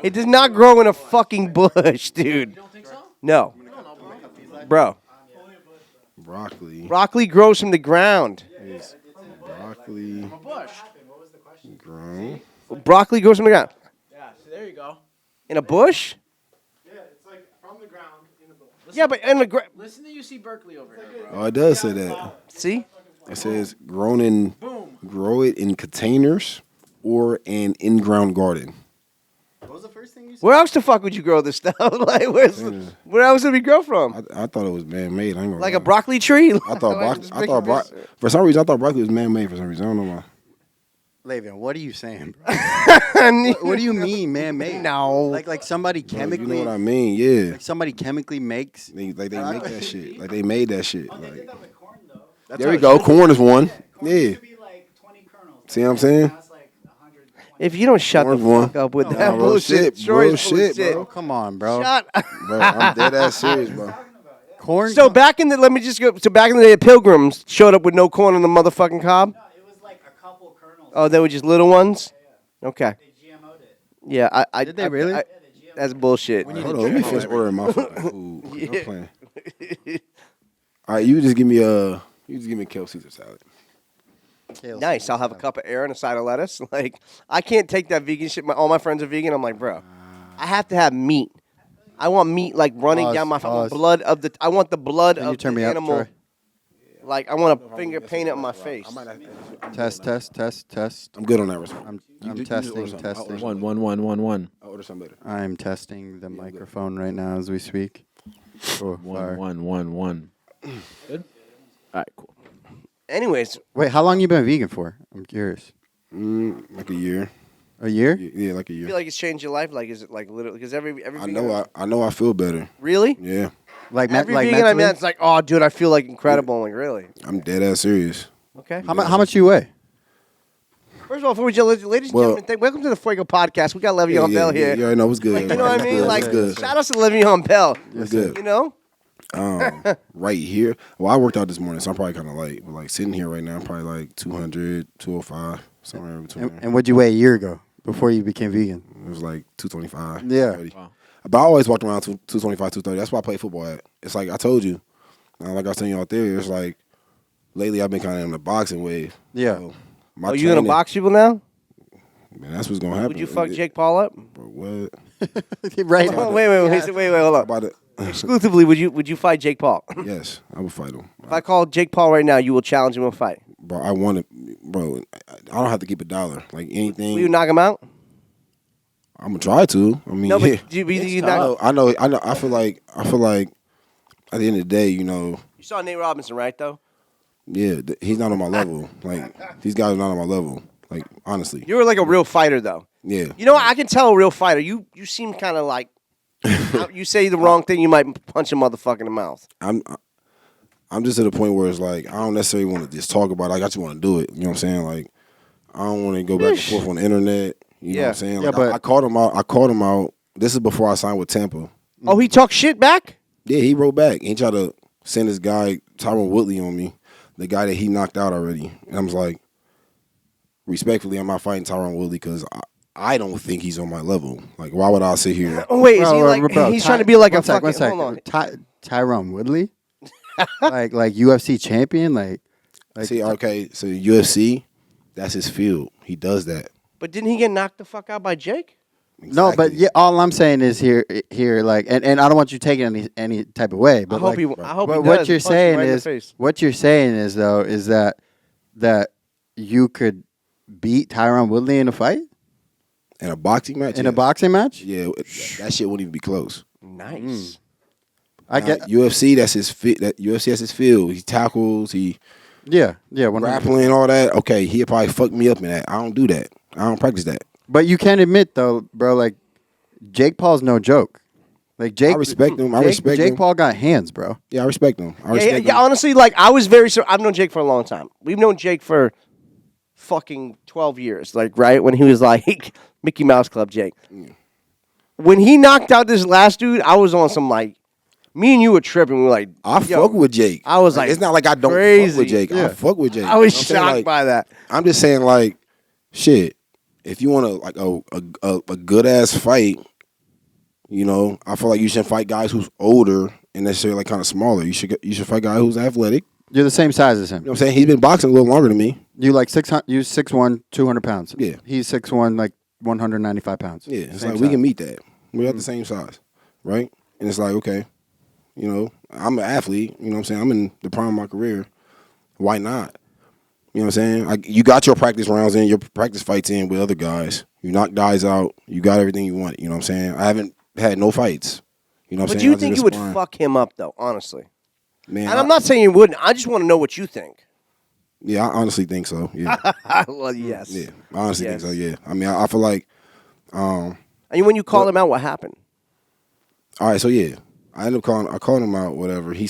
It does not grow in a fucking bush, dude. You don't think so? No. Bro. Broccoli. Broccoli grows from the ground. Is broccoli A bush. grown? Broccoli grows from the ground. Yeah, so there you go. In a bush? Yeah, it's like from the ground in the bush. Yeah, but in the ground. Listen to UC Berkeley over here, bro. Oh, it does say that. See? It says grown in, Boom. grow it in containers or an in-ground garden. What was the first thing you said? Where else the fuck would you grow this stuff? Like, where else would we grow from? I thought it was man-made. I ain't gonna Like lie. a broccoli tree? I thought for some reason I thought broccoli was man-made. For some reason, I don't know why. Le'Veon, what are you saying, bro? What do you mean, man-made? No. Like somebody Bro, chemically. you know what I mean? Yeah. Like somebody chemically makes. They make that shit. Like they made that shit. Like, Corn, though. there we go. Corn is one. Yeah. Used to be like 20 kernels. See what I'm saying? Now it's like 120. If you don't shut the Corn's fuck up with Nah, that bro, bullshit, shit, Troy's full of bullshit, shit. bro. Come on, bro. Shut up. Bro, I'm dead ass serious, bro. Corn. So back in the let me just go. So back in the day, Pilgrims showed up with no corn on the motherfucking cob. No, it was like a couple kernels. Oh, they were just little ones. Okay. They GMO'd it. Yeah, I Did they really? that's bullshit. Hold on, let me finish ordering my fucking food. I'm playing. All right, you just give me a kale Caesar salad. Nice. I'll have a cup of air and a side of lettuce. Like I can't take that vegan shit. All my friends are vegan. I'm like, bro, I have to have meat. I want meat like running Pause, down my pause. blood of the. I want the blood Can you of turn the me up, animal. Troy? Like I want a finger painted on my face. Test. I'm good on that response. I'm testing. One. I'll order some later. I'm testing the microphone right now as we speak. Oh, fire. One. Good? All right, cool. Anyways, Wait, how long you been vegan for? I'm curious. Like a year. A year? Yeah, like a I year. feel like it's changed your life. Like is it like literally? Because every I know. I feel better. really Yeah, Like, every like vegan I mentally? met, it's like, oh, dude, I feel like incredible. I'm like, really? I'm dead ass serious. Okay. How much you weigh? First of all, ladies and gentlemen, welcome to the FWAYGO podcast. We got Le'Veon Bell here. Yeah, I know. It's good. You know what I mean? Like, it's good. shout out to Le'Veon Bell. It's good. You know? Right here. Well, I worked out this morning, so I'm probably kind of light. But like sitting here right now, I'm probably like 200, 205, somewhere in between. And what'd you weigh a year ago before you became vegan? It was like 225. Yeah. 230. But I always walked around 225, 230. That's why I play football at. It's like I told you. Like I was telling you out there, it's like lately I've been kind of in the boxing wave. Yeah. So Oh, you gonna box people now? Man, that's what's gonna happen. Would you fuck Jake Paul up? Bro, what? right. Oh, wait, hold up. About it? Exclusively, would you fight Jake Paul? Yes, I would fight him. If I call Jake Paul right now, you will challenge him in a fight. Bro, I want to. Bro, I don't have to keep $1. Like anything. Will you knock him out? I'm gonna try to. I mean, No, yeah. but do you knock? I know. I feel like at the end of the day, you know, You saw Nate Robinson, right? Though yeah, he's not on my level. Like these guys are not on my level. Like honestly, you were like a real fighter, though. yeah. You know what? I can tell a real fighter. You seem kind of like you say the wrong thing, you might punch a motherfucker in the mouth. I'm just at a point where it's like I don't necessarily want to just talk about it. Like, I just want to do it. You know what I'm saying? Like I don't want to go back and forth on the internet. You know what I'm saying? Like, Yeah, but I called him out. I called him out. This is before I signed with Tampa. Oh, he talked shit back? Yeah, he wrote back. He tried to send this guy, Tyron Woodley, on me, the guy that he knocked out already. And I was like, respectfully, I'm not fighting Tyron Woodley because I don't think he's on my level. Like, why would I sit here? Oh, wait, is he like, he's trying to be like a fucking, hold on. Tyrone Woodley? like UFC champion? Like See, okay, so UFC, that's his field. He does that. But didn't he get knocked the fuck out by Jake? No, but yeah, all I'm saying is here, like, and I don't want you taking any type of way. But I hope like, he but does. what you're Punch him saying right in the is, face. what you're saying is though, is that you could beat Tyron Woodley in a fight, In a boxing match? in a boxing match. Yeah, that shit wouldn't even be close. Nice. I get, UFC, that's his fit. That UFC, that's his field. He tackles, he yeah, 100%. grappling, all that. Okay, he'll probably fuck me up in that. I don't do that. I don't practice that. But you can't admit though, bro. Like Jake Paul's no joke. Like Jake, I respect him. Jake Paul got hands, bro. Yeah, I respect him. I respect Yeah, him. honestly, like, I was very, I've known Jake for a long time. We've known Jake for fucking 12 years, like, right? When he was like Mickey Mouse Club Jake. When he knocked out this last dude, I was on some, like, me and you were tripping. We were like, I fuck with Jake. I was like, it's not like I don't crazy. fuck with Jake. Yeah. I fuck with Jake. I was You know what I'm saying? shocked Like, by that. I'm just saying, like, shit. if you want a good ass fight, you know, I feel like you shouldn't fight guys who's older and necessarily like kind of smaller. You should fight guys who's athletic. You're the same size as him. You know what I'm saying? He's been boxing a little longer than me. You like 600. You 6'1", 200 pounds. Yeah. He's 6'1", like 195 pounds. Yeah, it's Same like we size. can meet that. We're at the same size, right? And it's like, okay, you know, I'm an athlete. You know what I'm saying? I'm in the prime of my career. Why not? You know what I'm saying? Like, you got your practice rounds in, your practice fights in with other guys. You knock guys out. You got everything you want. You know what I'm saying? I haven't had no fights. You know what I'm But saying? do you think you would fuck him up though? Honestly, Man, and I'm not saying you wouldn't. I just want to know what you think. Yeah, I honestly think so. Yeah, Well, yes. yeah, I honestly think Yes. so. Yeah, I mean, I feel like, And when you called him out, what happened? all right, so yeah, I called him out. Whatever. He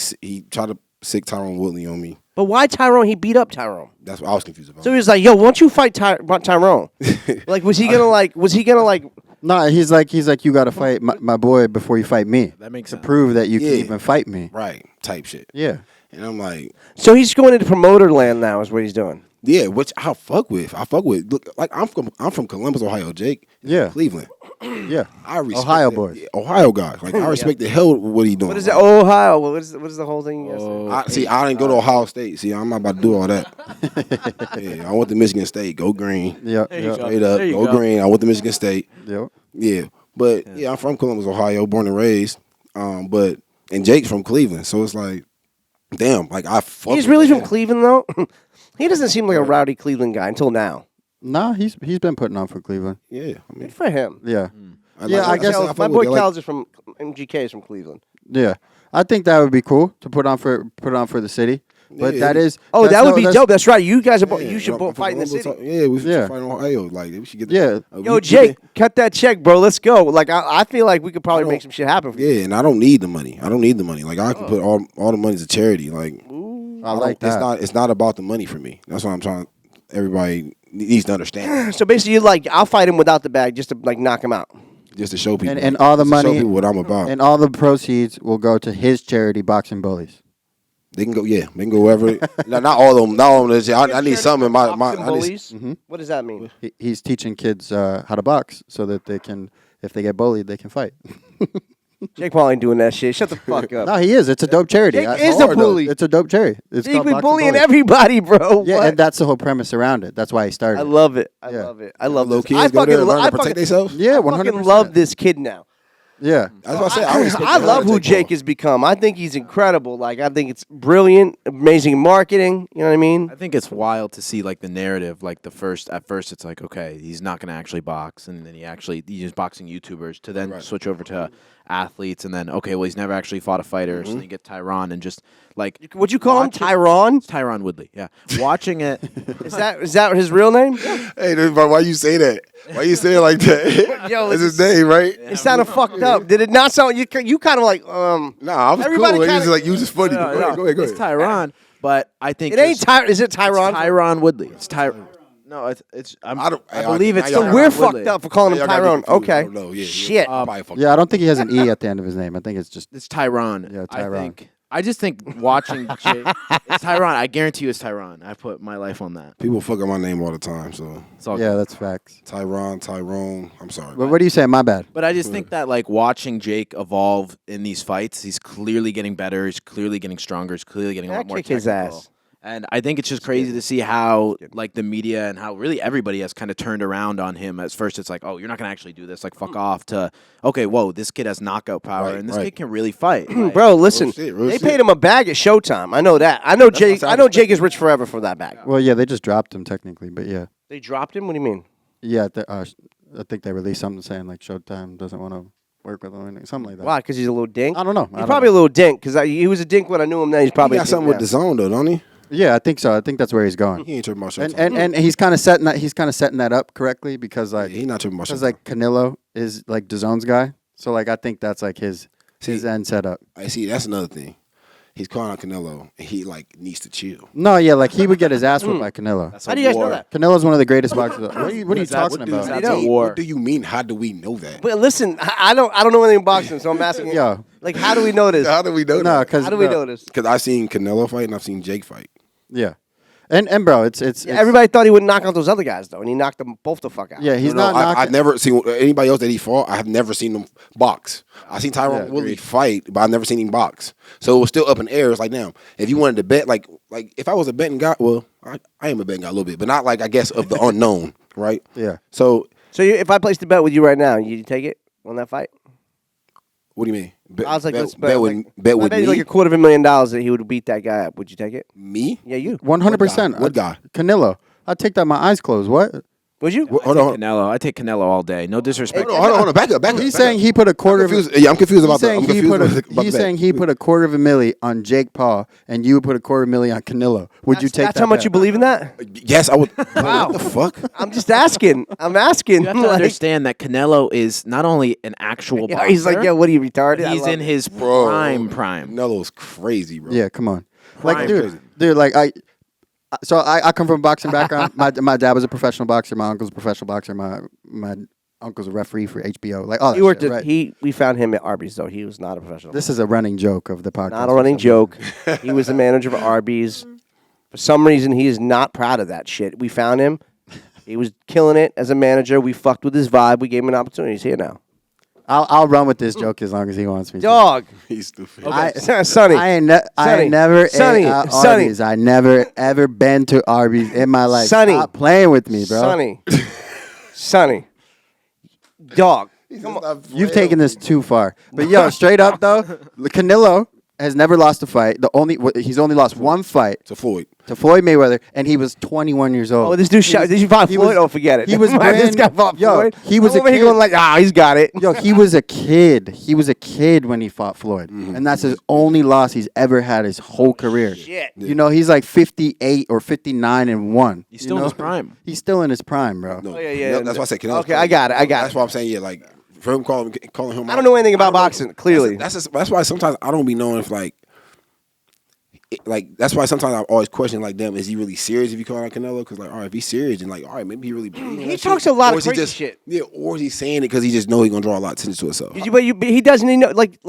tried to sick Tyrone Woodley on me. But why Tyrone? He beat up Tyrone. That's what I was confused about. So he was like, "Yo, why don't you fight Tyrone?" Like, was he gonna like? No, he's like you got to fight my boy before you fight me. That makes to sense. prove that you Yeah. can even fight me. Right, type shit. Yeah. And I'm like, So he's going into promoter land now. Is what he's doing. yeah, which I fuck with. Look, like I'm from Columbus, Ohio. Jake, Yeah. Cleveland. Yeah. I respect Ohio that- boy. yeah, Ohio guy. Like I respect the hell what he doing. What is it? Ohio. What is the whole thing? You guys say? I didn't go to Ohio State. See, I'm not about to do all that. Yeah, I went to Michigan State. Go green. Yeah. There you Yeah. go. Straight up. There you Go go. green. I went to Michigan State. Yeah. Yeah. But yeah, I'm from Columbus, Ohio, born and raised. And Jake's from Cleveland. So it's like, damn, like I fuck He's with really that. from Cleveland though. He doesn't seem like a rowdy Cleveland guy until now. Nah, he's been putting on for Cleveland. Yeah. I mean, Good for him. Yeah. like I guess said, Cal- fuck my with boy it. Like, Cal's is from MGK is from Cleveland. Yeah. I think that would be cool to put on for the city. But Yeah. that is Oh, that's that would no- be that's- dope. That's right. You guys are. yeah, You should I'm both from fight in the Columbus, city. Yeah, we should Yeah. fight in Ohio. Like we should get. Yeah. Yo, Jake, cut that check, bro. Let's go. Like I feel like we could probably make some shit happen. For you. Yeah, and I don't need the money. Like I can put all the money to charity. Like I like don't- that. It's not about the money for me. That's what I'm trying. Everybody needs to understand. So basically, you like I'll fight him without the bag just to like knock him out. Just to show people. And all the just to show money- people what I'm about. And all the proceeds will go to his charity, Boxing Bullies. They can go. Yeah, they can go wherever. not all of them. Not all of them. I need some in my. Boxing I need, bullies? What does that mean? He's teaching kids how to box so that they can, if they get bullied, they can fight. Jake Paul ain't doing that shit. Shut the fuck up. No, he is. It's a dope charity. Jake I- is hard, a though. bully. It's a dope charity. It's Jake called be Boxing bullying Bullies. everybody, bro. Yeah, What? and that's the whole premise around it. That's why he started. I love it. I Yeah. love it. I love little this. kids I go there fucking, and learn I to protect fucking, themselves. Yeah, I 100%. fucking love this kid now. Yeah. That's what I said. I respect. I the love hell who out of Jake Paul. has become. I think he's incredible. Like I think it's brilliant, amazing marketing. You know what I mean? I think it's wild to see like the narrative. Like at first it's like, okay, he's not gonna actually box, and then he's boxing YouTubers to then switch over to athletes, and then okay, well he's never actually fought a fighter, so then you get Tyron and just like Would you call him watch it- Tyron? It's Tyron Woodley, yeah. Watching it, Is that his real name? Hey, dude, but why you say that? Why you say it like that? Yo, That's his name, right? It sounded fucked up. Did it not sound? You kind of like Nah, I was Everybody cool. kinda- You was funny. No, Go ahead. it's Tyron, but I think It ain't just- Ty. Is it Tyron? It's Tyron Woodley. It's Tyron. No, it's I I don't- believe it's now y'all- So we're Tyron Woodley. fucked up for calling him Y'all gotta Tyrone. get confused. Okay. I don't know. Yeah, Shit. probably fucked Yeah, I don't think he has an E at the end of his name. I think it's just It's Tyron. Yeah, Tyron. I just think watching Jake, it's Tyron. I guarantee you it's Tyron. I put my life on that. People fuck up my name all the time. So It's all yeah, good. that's facts. Tyrone. I'm sorry. But what do you say? My bad. But I just think that like watching Jake evolve in these fights, he's clearly getting better. He's clearly getting stronger. He's clearly getting a lot more Kick his technical. ass. And I think it's just crazy to see how like the media and how really everybody has kind of turned around on him. At first, it's like, oh, you're not gonna actually do this. Like, fuck off. To okay, whoa, this kid has knockout power, Right, and this right. kid can really fight. Bro, listen. real They shit. paid him a bag at Showtime. I know that. I know Jake. what I I know Jake is rich forever for that bag. Well, yeah, they just dropped him technically, but yeah, They dropped him. What do you mean? yeah. I think they released something saying like Showtime doesn't want to work with him, or something like that. Why? Because he's a little dink. I don't know. He's probably a little dink because he was a dink when I knew him. Now he's He probably got something with the zone though, don't he? Yeah, I think so. I think that's where he's going. He ain't tripping about And Showtime. and he's kind of setting that. He's kind of setting that up correctly because like Yeah, he not tripping about because Showtime. like Canelo is like DAZN's guy. So like I think that's like his end setup. I see. That's another thing. He's calling out Canelo, and he like needs to chill. No, yeah, like he would get his ass whooped by Canelo. That's How a do you guys know war. that? Canelo's one of the greatest boxers. What are you talking What about? That's know? a war. What do you mean? How do we know that? But listen, I don't know anything about boxing, so I'm asking. Yo. Like, how do we know this? How do we know No, that? because How do we know this? Because I've seen Canelo fight and I've seen Jake fight. Yeah, And bro, it's Everybody thought he would knock out those other guys though, and he knocked them both the fuck out. Yeah, he's No, not. I've knocking- never seen anybody else that he fought. I have never seen them box. I've seen Tyron Woodley fight, but I've never seen him box. So it was still up in the air. It's like, now, if you wanted to bet, like if I was a betting guy, well, I am a betting guy a little bit, but not like, I guess, of the unknown, right? Yeah. So if I placed a bet with you right now, you take it on that fight? what do you mean? I was like, let's bet with me? like $250,000 that he would beat that guy up. Would you take it? Me? Yeah, you. 100%. What guy? Canelo. I'd take that with my eyes closed. What? Would you? Hold on. Canelo. I take Canelo all day. No disrespect. Hold on. Back up. He's saying he put a quarter of. I'm confused about that. He's saying he put a $250,000 on Jake Paul, and you would put a $250,000 on Canelo. Would you take That's that? how much bet? you believe in that? Yes, I would. Wow. What the fuck? I'm just asking. I'm asking. You have to understand that Canelo is not only an actual boxer. He's like, yo, what are you retarded? I He's love in it. his Bro. prime. Canelo's crazy, bro. Yeah, come on. Like, Prime. dude, like I come from a boxing background. My dad was a professional boxer. My uncle's a professional boxer. My uncle's a referee for HBO. Like, all that He worked. shit, right? We found him at Arby's though. He was not a professional. This is a running joke of the podcast. Not a running joke. He was the manager of Arby's. For some reason, he is not proud of that shit. We found him. He was killing it as a manager. We fucked with his vibe. We gave him an opportunity. He's here now. I'll run with this joke as long as he wants me to. Dog. He's stupid. Sonny. I ain't never Sonny. ate at Sonny. Arby's. I never ever been to Arby's in my life. Sonny. Stop playing with me, bro. Sonny. Dog. You've taken this too far. But yo, straight up though, Canelo has never lost a fight. He's only lost one fight To Floyd. to Floyd Mayweather, and he was 21 years old. Oh, this dude shot. Did you fight he Floyd? was- Oh, forget it. he was this brand- guy fought yo, Floyd. he was I'm a over here kid. going like, he's got it. Yo, he was a kid. He was a kid when he fought Floyd, and that's his only loss he's ever had his whole career. Shit. You know, he's like 58 or 59-1. He's still in his prime. He's still in his prime, bro. No, Oh, yeah. That's why I said Canelo. Okay, I got it. That's why I'm saying, yeah, like, for him calling him I don't know anything about boxing. Clearly, That's why sometimes I don't be knowing if, that's why sometimes I always question, like, damn, is he really serious if you call out Canelo? Because, like, all right, if he's serious, and, like, all right, maybe he really believes in He that talks shit. a lot Or of is he crazy just, shit. Yeah, or is he saying it because he just know he's going to draw a lot of attention to himself? but he doesn't. He know like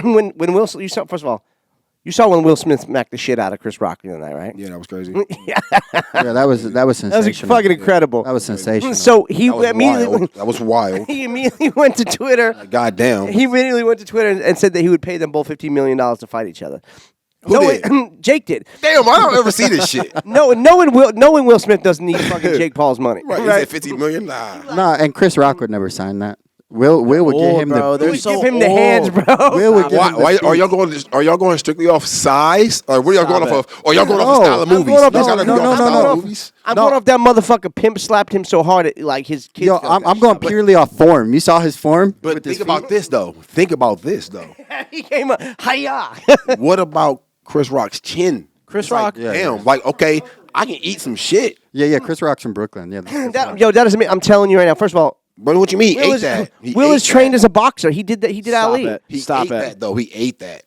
when Will. You saw first of all, you saw when Will Smith smacked the shit out of Chris Rock the other night, right? Yeah, that was crazy. Yeah, that was sensational. That was fucking incredible. That was sensational. So he That was immediately wild. That was wild. he immediately went to Twitter. God damn. He immediately went to Twitter and said that he would pay them both $15 million to fight each other. Who did? Jake did. Damn, I don't ever see this shit. Knowing Will Smith doesn't need fucking Jake Paul's money. Right, he said 50 million? Nah. Nah, and Chris Rock would never sign that. Will would give him bro, the. they're Give so him the hands, old. bro. Will would give Why, him the why feet. are y'all going strictly off size? Or what are y'all going Stop off of? Or y'all going off of style of I'm movies? going off Y'all this- gotta no, go no, off no, style no. of movies? I'm going off that motherfucker pimp slapped him so hard like his kids. Yo, felt that I'm going shit. purely off form. You saw his form? But with his think about feet? this, though. Think about this, though. He came up, hiya. What about Chris Rock's chin? Chris It's like, Rock. damn, like, okay, I can eat some shit. Yeah. Chris Rock's from Brooklyn. Yeah. That doesn't mean. I'm telling you right now. First of all, But what you mean? He Will ate is, that. He Will ate is trained that. as a boxer. He did that. He did Stop Ali. it. He Stop ate it. that, though. He ate that.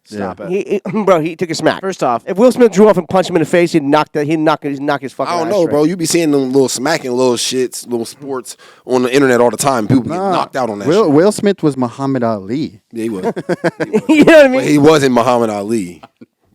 Stop it. He took a smack. First off, if Will Smith drew off and punched him in the face, he'd knock his fucking. I don't ass know, straight. bro. You be seeing them little smacking little shits, little sports on the internet all the time. People get knocked out on that shit. Will Smith was Muhammad Ali. Yeah, he was. You know what I mean? But he wasn't Muhammad Ali.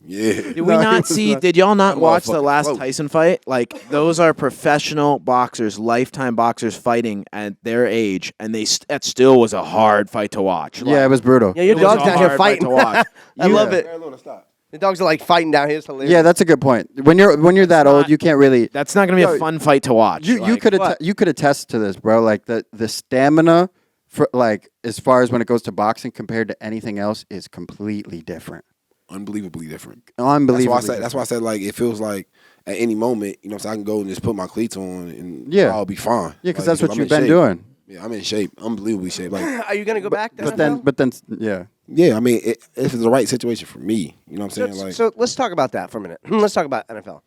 Yeah. did we not see? Did y'all not That watch the motherfucker last broke. Tyson fight? Like those are professional boxers, lifetime boxers fighting at their age, and that still was a hard fight to watch. Yeah, it was brutal. Yeah, your It was dog's a down here hard fight fighting. to watch. I love it. Stop. The dogs are like fighting down here. It's hilarious. Yeah, that's a good point. When you're that old, you can't really. That's not going to be a fun fight to watch. You Like, could what? you could attest to this, bro. Like the stamina for like as far as when it goes to boxing compared to anything else is completely different. Unbelievably different. Unbelievably. That's why I said, like, it feels like at any moment, you know, so I can go and just put my cleats on and Yeah. I'll be fine. Yeah, because Like, that's what I'm you've in been shape. doing. Yeah, I'm in shape. Unbelievably shape. Like, Are you gonna go back? To But NFL? then, yeah. yeah, I mean, if it's the right situation for me, you know what I'm saying? Like, So let's talk about that for a minute. Let's talk about NFL.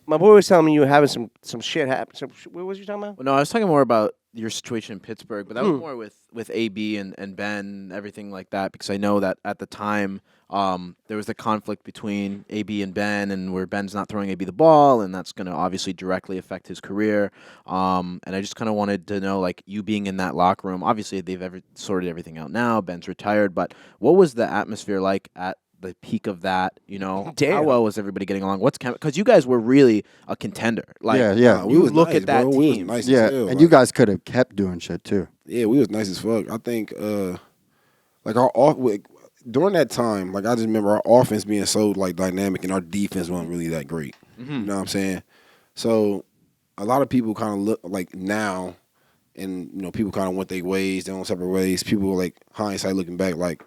My boy was telling me you were having some shit happen. What was you talking about? Well, no, I was talking more about your situation in Pittsburgh, but that was more with AB and Ben, everything like that, because I know that at the time there was the conflict between AB and Ben, and where Ben's not throwing AB the ball, and that's going to obviously directly affect his career. And I just kind of wanted to know, like, you being in that locker room. Obviously, they've sorted everything out now. Ben's retired, but what was the atmosphere like at the peak of that? You know, Damn. how well was everybody getting along? What's because you guys were really a contender. Like, Yeah. We you was look nice, at that bro. We was team. nice as Yeah, hell, and like- you guys could have kept doing shit too. Yeah, we was nice as fuck. I think like during that time, like I just remember our offense being so like dynamic and our defense wasn't really that great. Mm-hmm. You know what I'm saying? So a lot of people kind of look like now, and you know, people kind of went their ways, their own separate ways. People like hindsight looking back, like,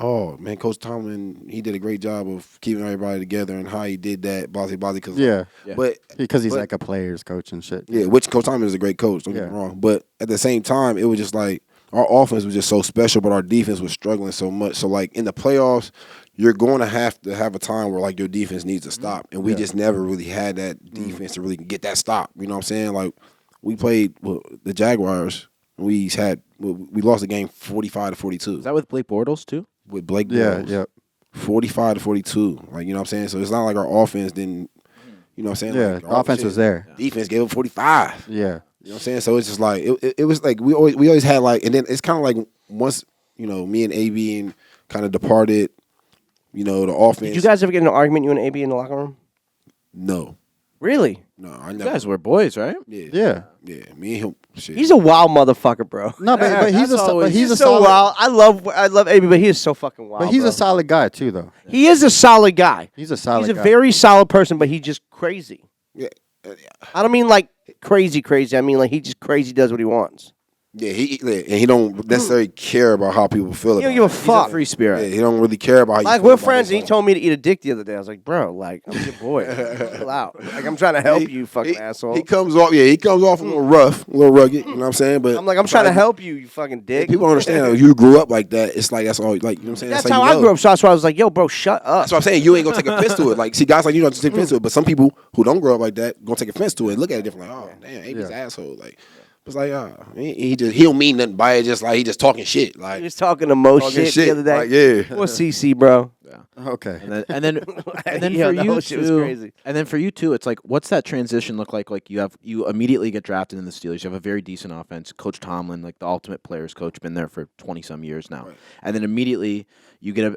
oh man, Coach Tomlin, he did a great job of keeping everybody together and how he did that, blah blah. Because Yeah, but because he's but- like a players coach and shit. yeah, which Coach Tomlin is a great coach. Don't get me Yeah. wrong, but at the same time, it was just like our offense was just so special, but our defense was struggling so much. So like in the playoffs, you're going to have a time where like your defense needs to stop, and we just never really had that defense to really get that stop. You know what I'm saying? Like we played the Jaguars, we lost the game 45-42 Is that with Blake Bortles too? with Blake Yeah, Bortles. yeah. 45-42. Like you know what I'm saying? So it's not like our offense didn't. You know what I'm saying? Yeah, Like, our offense was there. Defense gave up 45. Yeah. You know what I'm saying? So it's just like it was like we always had like, and then it's kind of like once you know me and AB and kind of departed. You know the offense. Did you guys ever get in an argument, you and AB, in the locker room? No, Really? I You never. guys were boys, right? Yeah. Yeah. Me and him. Shit. He's a wild motherfucker, bro. No, but he's That's always- he's a so solid. wild. I love AB, but he is so fucking wild. But he's bro. a solid guy too, though. He is a solid guy. He's a solid. He's a guy. very solid person, but he's just crazy. Yeah. I don't mean like crazy. I mean like he just crazy does what he wants. Yeah. He don't necessarily care about how people feel He about don't give a it. He's fuck. a free spirit. Yeah, he don't really care about how you Like feel we're about friends, it. and he told me to eat a dick the other day. I was like, bro, like I'm your boy. Chill out. Like I'm trying to help you, fucking asshole. He comes off. Yeah, he comes off a little rough, a little rugged. You know what I'm saying? But I'm like, I'm trying to help you, you fucking dick. People don't understand. Like, you grew up like that. It's like that's all. Like you know what I'm saying? That's how how you I know. grew up. So that's why I was like, yo, bro, shut up. That's what I'm saying. You ain't gonna take offense to it. Like, see, guys like you don't take offense to it, but some people who don't grow up like that gonna take offense to it and look at it different. Like, oh, damn, AB's an asshole. Like, it's like, he don't mean nothing by it. Just like he just talking shit. He Like, was talking to Mo talking shit the other day. Like, yeah. What's CC, bro? Okay. And then Yeah, for that you whole shit was too, crazy. and then for you too, it's like, what's that transition look like? Like you immediately get drafted in the Steelers. You have a very decent offense. Coach Tomlin, like the ultimate players coach, been there for 20 some years now. Right. And then immediately you get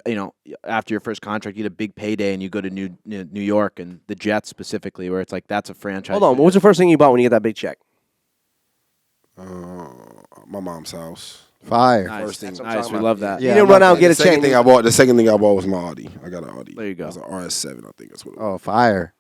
after your first contract, you get a big payday, and you go to New York and the Jets specifically, where it's like that's a franchise. Hold on. What was the first thing you bought when you get that big check? My mom's house. Fire. Nice, First thing- That's what I'm nice. talking We about. love that. Yeah, you didn't I run love out and get a check. The second thing I bought was my Audi. I got an Audi. There you go. It was an RS7, I think that's what it was. Oh, fire.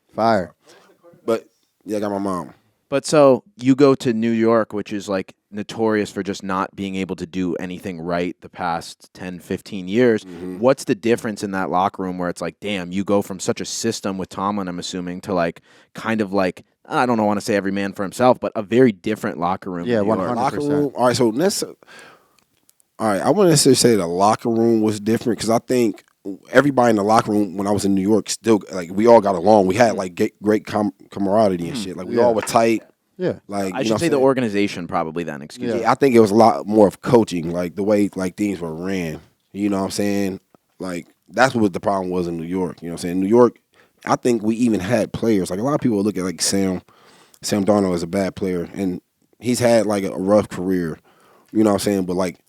But yeah, I got my mom. But so you go to New York, which is like notorious for just not being able to do anything right the past 10, 15 years. What's the difference in that locker room where it's like, damn, you go from such a system with Tomlin, I'm assuming, to like kind of like, I don't want to say every man for himself, but a very different locker room. Yeah, in New York. 100%. Locker room. All right, so all right. I wouldn't necessarily say the locker room was different because I think everybody in the locker room when I was in New York still like we all got along. We had like great camaraderie and shit. Like we all were tight. Yeah. Like I you know should what say I'm the saying? organization probably then, excuse me. Yeah, I think it was a lot more of coaching, like the way like things were ran. You know what I'm saying? Like that's what the problem was in New York. You know what I'm saying? New York, I think we even had players. Like a lot of people look at like Sam Darnold as a bad player, and he's had like a rough career. You know what I'm saying? But like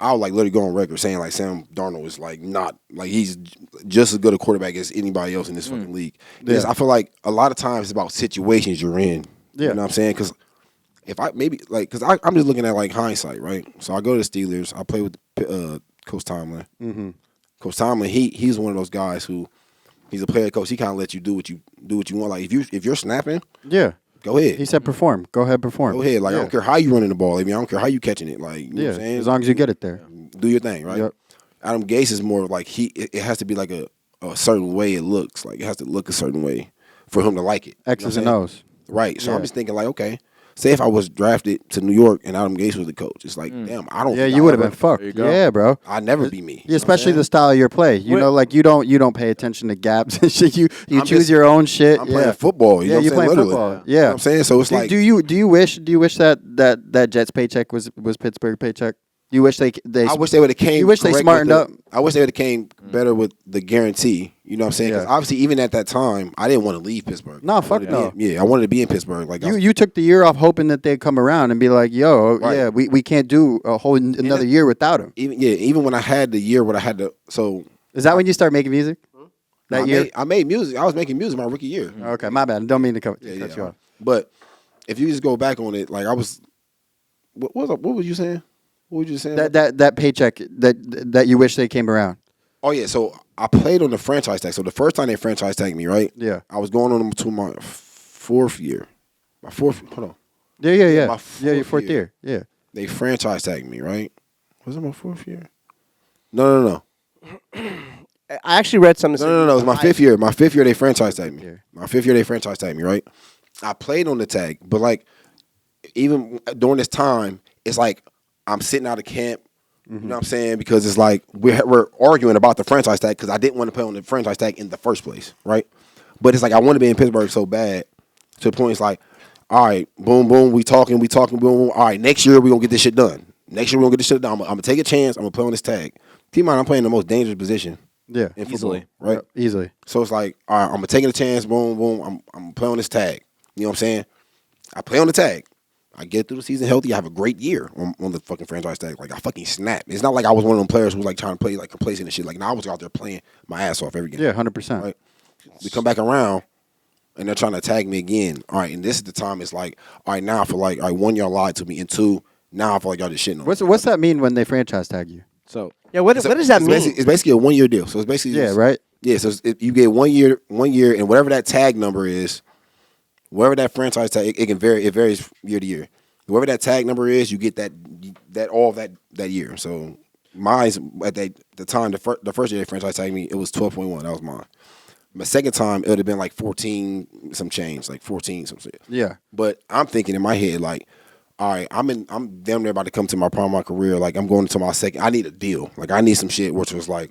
I'll like literally go on record saying like Sam Darnold is like not like he's just as good a quarterback as anybody else in this fucking league. Because I feel like a lot of times it's about situations you're in. Yeah. You know what I'm saying? Because if I maybe like because I'm just looking at like hindsight, right? So I go to the Steelers. I play with Coach Tomlin. Mm-hmm. Coach Tomlin, he's one of those guys who he's a player coach. He kind of lets you do what you want. Like if you're snapping, Yeah. go ahead. He said perform. Go ahead, perform. Go ahead. Like I Yeah. don't care how you running the ball. I mean, I don't care how you catching it. Like you know Yeah. what I'm saying? As long as you get it there. Do your thing, right? Yep. Adam Gase is more like it has to be like a certain way it looks. Like it has to look a certain way for him to like it. You know X's what and I'm saying? O's. Right. So Yeah. I'm just thinking like, okay, say if I was drafted to New York and Adam Gase was the coach, it's like, damn, I don't. Yeah, think you I'll would have ever- been fucked. you go. Yeah, bro. I'd never be me. Yeah, especially the style of your play. You know, like you don't pay attention to gaps and shit. You I'm choose just- your own shit. I'm yeah. playing football. You Yeah, know what you I'm saying? playing Literally. football. You know Yeah. what I'm saying? So it's like, do you wish that Jets paycheck was Pittsburgh paycheck? You wish they I wish they would have came. You wish they correct smartened with up. I wish they would have came better with the guarantee. You know what I'm saying? Because Yeah. obviously, even at that time, I didn't want to leave Pittsburgh. No, I fuck wanted to be no. in- yeah, I wanted to be in Pittsburgh. Like You took the year off hoping that they'd come around and be like, yo, Right. yeah, we can't do a whole another year without him. even when I had the year, what I had to. So Is that when you start making music? That I year? I made music. I was making music my rookie year. Okay, my bad. Don't mean to cut Yeah, you yeah. off. But if you just go back on it, like I was, what was you saying? What were you saying? That paycheck that you wish they came around. Oh yeah, so I played on the franchise tag. So the first time they franchise tagged me, right? Yeah. I was going on them to my fourth year. My fourth. Hold on. Yeah. my Yeah, your fourth fourth year. year. Yeah. They franchise tagged me, right? Was it my fourth year? No. I actually read something. No. It was my fifth year. My fifth year, they franchise tagged me. year. My fifth year, they franchise tagged me, right? I played on the tag, but like, even during this time, it's like I'm sitting out of camp. You know what I'm saying? Because it's like we're arguing about the franchise tag because I didn't want to play on the franchise tag in the first place, right? But it's like I want to be in Pittsburgh so bad to the point it's like, all right, boom, boom, we talking, boom, boom. All right, next year we're going to get this shit done. Next year we're going to get this shit done. I'm going to take a chance. I'm going to play on this tag. Keep in mind, I'm playing the most dangerous position Yeah. in football, Easily. right? Yep, easily. So it's like, all right, I'm going to take a chance, boom, boom. I'm playing on this tag. You know what I'm saying? I play on the tag. I get through the season healthy. I have a great year on the fucking franchise tag. Like, I fucking snap. It's not like I was one of them players who was like trying to play like complacent and shit. Like, I was out there playing my ass off every game. Yeah, 100%. Right? We come back around, and they're trying to tag me again. All right, and this is the time it's like, all right, now I feel like, all right, one, y'all lied to me, and two, now I feel like y'all just shitting on me. What's that mean when they franchise tag you? So Yeah, what does that mean? It's basically a 1 year deal. So it's basically Yeah, right? Yeah, so you get 1 year, and whatever that tag number is, whatever that franchise tag, it can vary. It varies year to year. Whatever that tag number is, you get that all of that year. So mine's at the time the first year they franchise tagged me, it was 12.1. That was mine. My second time it would have been like 14 some change, like 14 some shit. Yeah. But I'm thinking in my head like, all right, I'm damn near about to come to my prime of my career. Like I'm going into my second. I need a deal. Like I need some shit which was like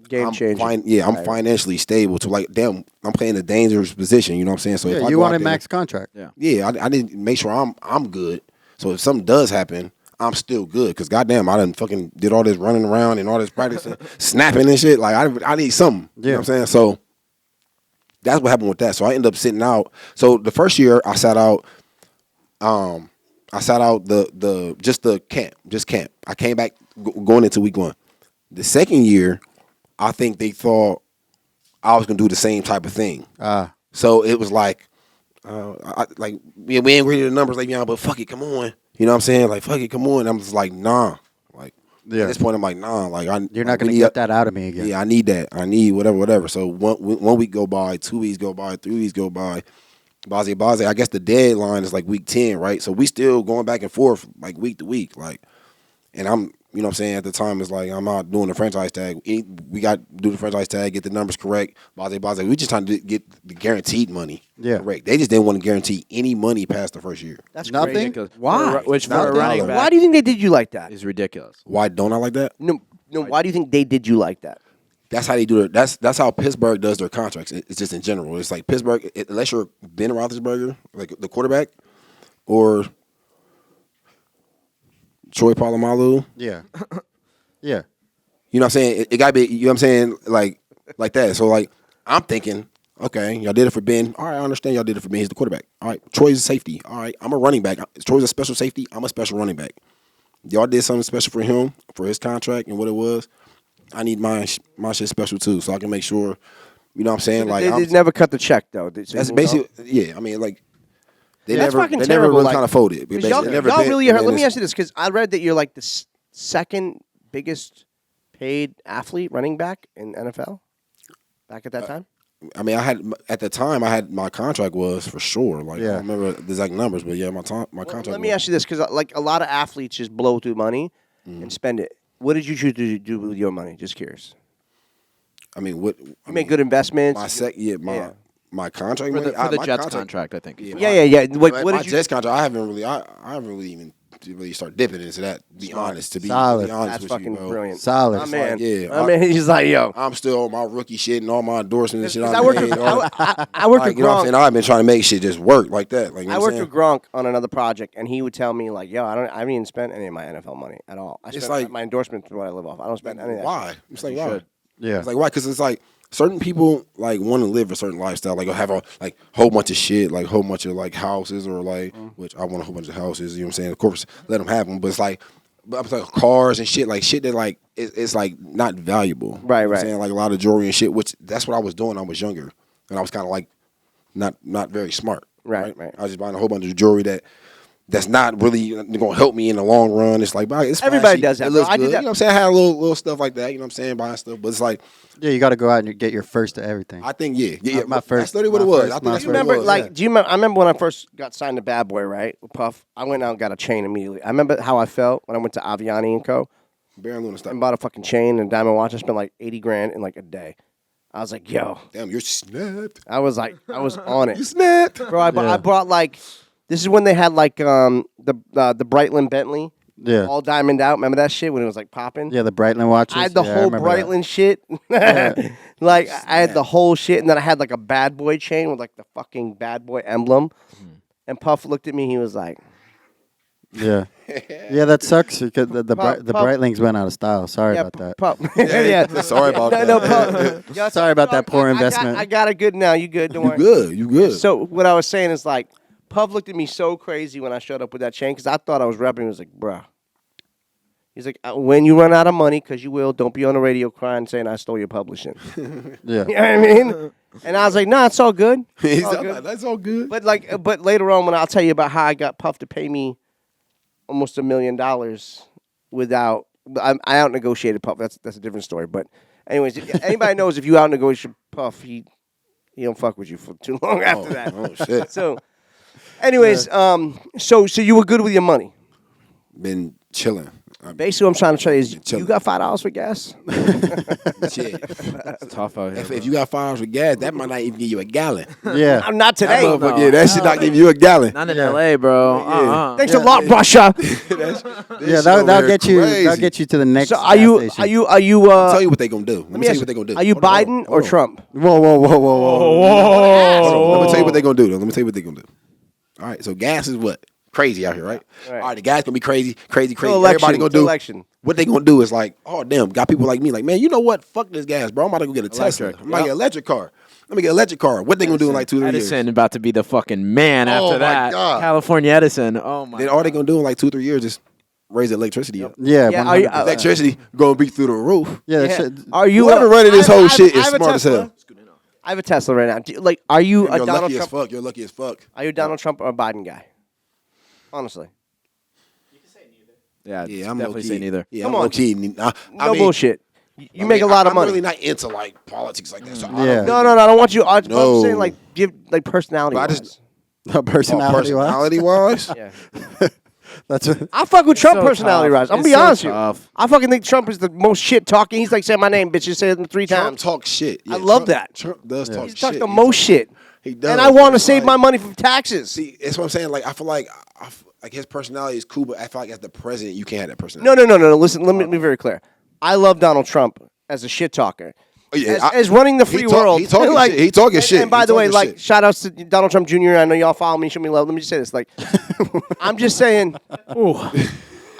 Game changer. I'm financially stable to like, damn, I'm playing a dangerous position. You know what I'm saying? So if Yeah, I you go out wanted there- max contract. Yeah, I need to make sure I'm good. So if something does happen, I'm still good. Because goddamn, I done fucking did all this running around and all this practicing, snapping and shit. Like I need something. You know what I'm saying? So that's what happened with that. So I ended up sitting out. So the first year I sat out. I sat out the camp. I came back going into week 1. The second year, I think they thought I was gonna do the same type of thing. So it was like, we ain't ready the numbers like but fuck it, come on. You know what I'm saying? Like fuck it, come on. I'm just like nah. Like Yeah. at this point, I'm like nah. Like You're not going to get that out of me again. Yeah, I need that. I need whatever. So one week go by, 2 weeks go by, 3 weeks go by. Baze. I guess the deadline is like week 10, right? So we still going back and forth like week to week, like. And I'm, you know what I'm saying, at the time, it's like I'm out doing the franchise tag. We got to do the franchise tag, get the numbers correct. Baze. We just trying to get the guaranteed money correct. They just didn't want to guarantee any money past the first year. That's Nothing? crazy. ridiculous. Why? Which for a Nothing. running back Why do you think they did you like that? is ridiculous. Why don't I like that? No. Why do you think they did you like that? That's how they do it. That's how Pittsburgh does their contracts. It's just in general. It's like Pittsburgh, unless you're Ben Roethlisberger, like the quarterback, or Troy Polamalu. Yeah. Yeah. You know what I'm saying? It got to be, you know what I'm saying, like that. So, like, I'm thinking, okay, y'all did it for Ben. All right, I understand y'all did it for Ben. He's the quarterback. All right, Troy's a safety. All right, I'm a running back. Troy's a special safety. I'm a special running back. Y'all did something special for him, for his contract and what it was. I need my shit special, too, so I can make sure, you know what I'm saying? Like, They never cut the check, though. that's basically, yeah, I mean, like, they That's never fucking they terrible, never really like- kind of folded. Because They y'all never really are. been Let me this- ask you this, because I read that you're like the second biggest paid athlete running back in NFL back at that time. I mean, at the time, my contract was for sure. Like, I Yeah. don't remember the exact numbers, but yeah, my contract. Let me was- ask you this, because like a lot of athletes just blow through money and spend it. What did you choose to do with your money? Just curious. I mean, what? You make good investments. My contract For the, money- for the my Jets contract, I think. Yeah. What my did you? Jets contract, I haven't really even really start dipping into that. To be honest, Solid. be honest That's with fucking you, bro. brilliant. Solid. My man. yeah, My man. He's like, yo. I'm still on my rookie shit and all my endorsements and shit. I worked with I worked with you know what I'm Gronk. saying? I've been trying to make shit just work like that. Like, you know I what I'm worked saying? with Gronk on another project, and he would tell me like, "Yo, I haven't even spent any of my NFL money at all. I spent like- my endorsements is what I live off. I don't spend any of that." Why? It's like, why? should. Yeah. It's like, why? Because it's like certain people like want to live a certain lifestyle, like have a like whole bunch of shit, like whole bunch of like houses or like, which I want a whole bunch of houses. You know what I'm saying? Of course, let them have them, but it's like but I'm saying cars and shit, like shit that like it's like not valuable. Right, You know what right. I'm saying like a lot of jewelry and shit, which that's what I was doing. When I was younger, and I was kind of like not very smart. Right. I was just buying a whole bunch of jewelry that's not really gonna help me in the long run. It's like, it's Everybody flashy. does that, It bro. looks I did good. that. You know what I'm saying? I had a little stuff like that. You know what I'm saying? Buying stuff, but it's like Yeah, you got to go out and get your first to everything. I think yeah. My That's first- literally what it my was. first- I think my that's Do you what it remember, was. like, do you remember? I remember when I first got signed to Bad Boy, right? With Puff. I went out and got a chain immediately. I remember how I felt when I went to Aviani and Co. Baron Luna stuff. and bought a fucking chain and a diamond watch. I spent like $80,000 in like a day. I was like, yo. Damn, you're snapped. I was on it. You snapped. Bro, I bought like, this is when they had like the Breitling Bentley. Yeah. All diamond out. Remember that shit when it was like popping? Yeah, the Breitling watches. I had the Yeah, whole remember that. Breitling shit. Like, I had the whole shit. And then I had like a Bad Boy chain with like the fucking Bad Boy emblem. And Puff looked at me. He was like, Yeah. Yeah, that sucks because the Puff- Breitlings went out of style. Sorry about that. Puff. Yeah. Sorry about that. No, Puff. Yo, Sorry about that poor investment. I got it good now. You good? Don't worry. You good. So what I was saying is like, Puff looked at me so crazy when I showed up with that chain because I thought I was repping. He was like, bruh. He's like, when you run out of money, because you will, don't be on the radio crying saying I stole your publishing. Yeah. You know what I mean? And I was like, nah, it's all good. It's all good. That's all good. But later on, when I'll tell you about how I got Puff to pay me almost $1 million without, I out negotiated Puff. That's a different story. But anyways, anybody knows if you out negotiate Puff, he don't fuck with you for too long after that. Oh shit. So, anyways, so you were good with your money. Been chilling. Basically, what I'm trying to tell you is, Chilling. you got $5 for gas. Shit. It's tough out here. If you got $5 for gas, that might not even give you a gallon. Yeah. I'm not That today. motherfucker, yeah, that shit not give you a gallon. Not in LA, bro. Thanks a lot, Russia. Yeah, that'll get you. That'll get you to the next. So are you? Are you? Are you? I'll tell you what they gonna do. Let me tell ask you what they gonna do. Are you Hold on, Biden hold or on. Trump? Whoa, whoa, whoa, whoa, whoa. Hold on. Let me tell you what they gonna do. Let me tell you what they gonna do. All right, so gas is what? Crazy out here, right? Right. All right, the gas gonna be crazy. Till Everybody gonna do. election. What they gonna do is like, oh damn, got people like me like, man, you know what? Fuck this gas, bro. I'm about to go get a Tesla. Electric. I'm about to get an electric car. Let me get an electric car. What they gonna do in like 2 3 years? Edison about to be the fucking man Oh, after my that. God. California Edison. Oh my. Then all they gonna do in like 2 3 years is raise the electricity up. Yeah. Yeah, are you- 100%. Electricity gonna be through the roof. Yeah. That Yeah. shit. Are you? Whoever running this whole shit I is have a smart as Tesla. hell. I have a Tesla right now. Like, are you a You're Donald lucky as Trump? fuck. You're lucky as fuck. Are you a Donald Trump or a Biden guy? Honestly, You can say neither. Yeah, Yeah, I'm definitely low-key. say neither. Yeah, Come I'm on. low key. no bullshit. You make a lot of I'm money. really not into like politics like that. So I Yeah. don't No, I don't want you. I'm No. saying like give like personality. But I just- Personality wise. personality wise. Yeah. That's what. I fuck with Trump so personality tough. wise. I'm It's be so honest with you. tough. I fucking think Trump is the most shit talking. He's like saying my name, bitch. Just say it 3 Trump times. talks shit. Yeah, I love Trump- that. Trump does talk He's shit. talked the most shit. He does. And I want to It's save like- my money from taxes. See, that's what I'm saying. Like I feel like his personality is cool, but I feel like as the president, you can't have that personality. No. Listen, let me be very clear. I love Donald Trump as a shit talker. Oh, yeah, as running the free world. He talking like, shit. He talking shit. And by He the way, talking like, shit. shout outs to Donald Trump Jr. I know y'all follow me, show me love. Let me just say this. Like, I'm just saying,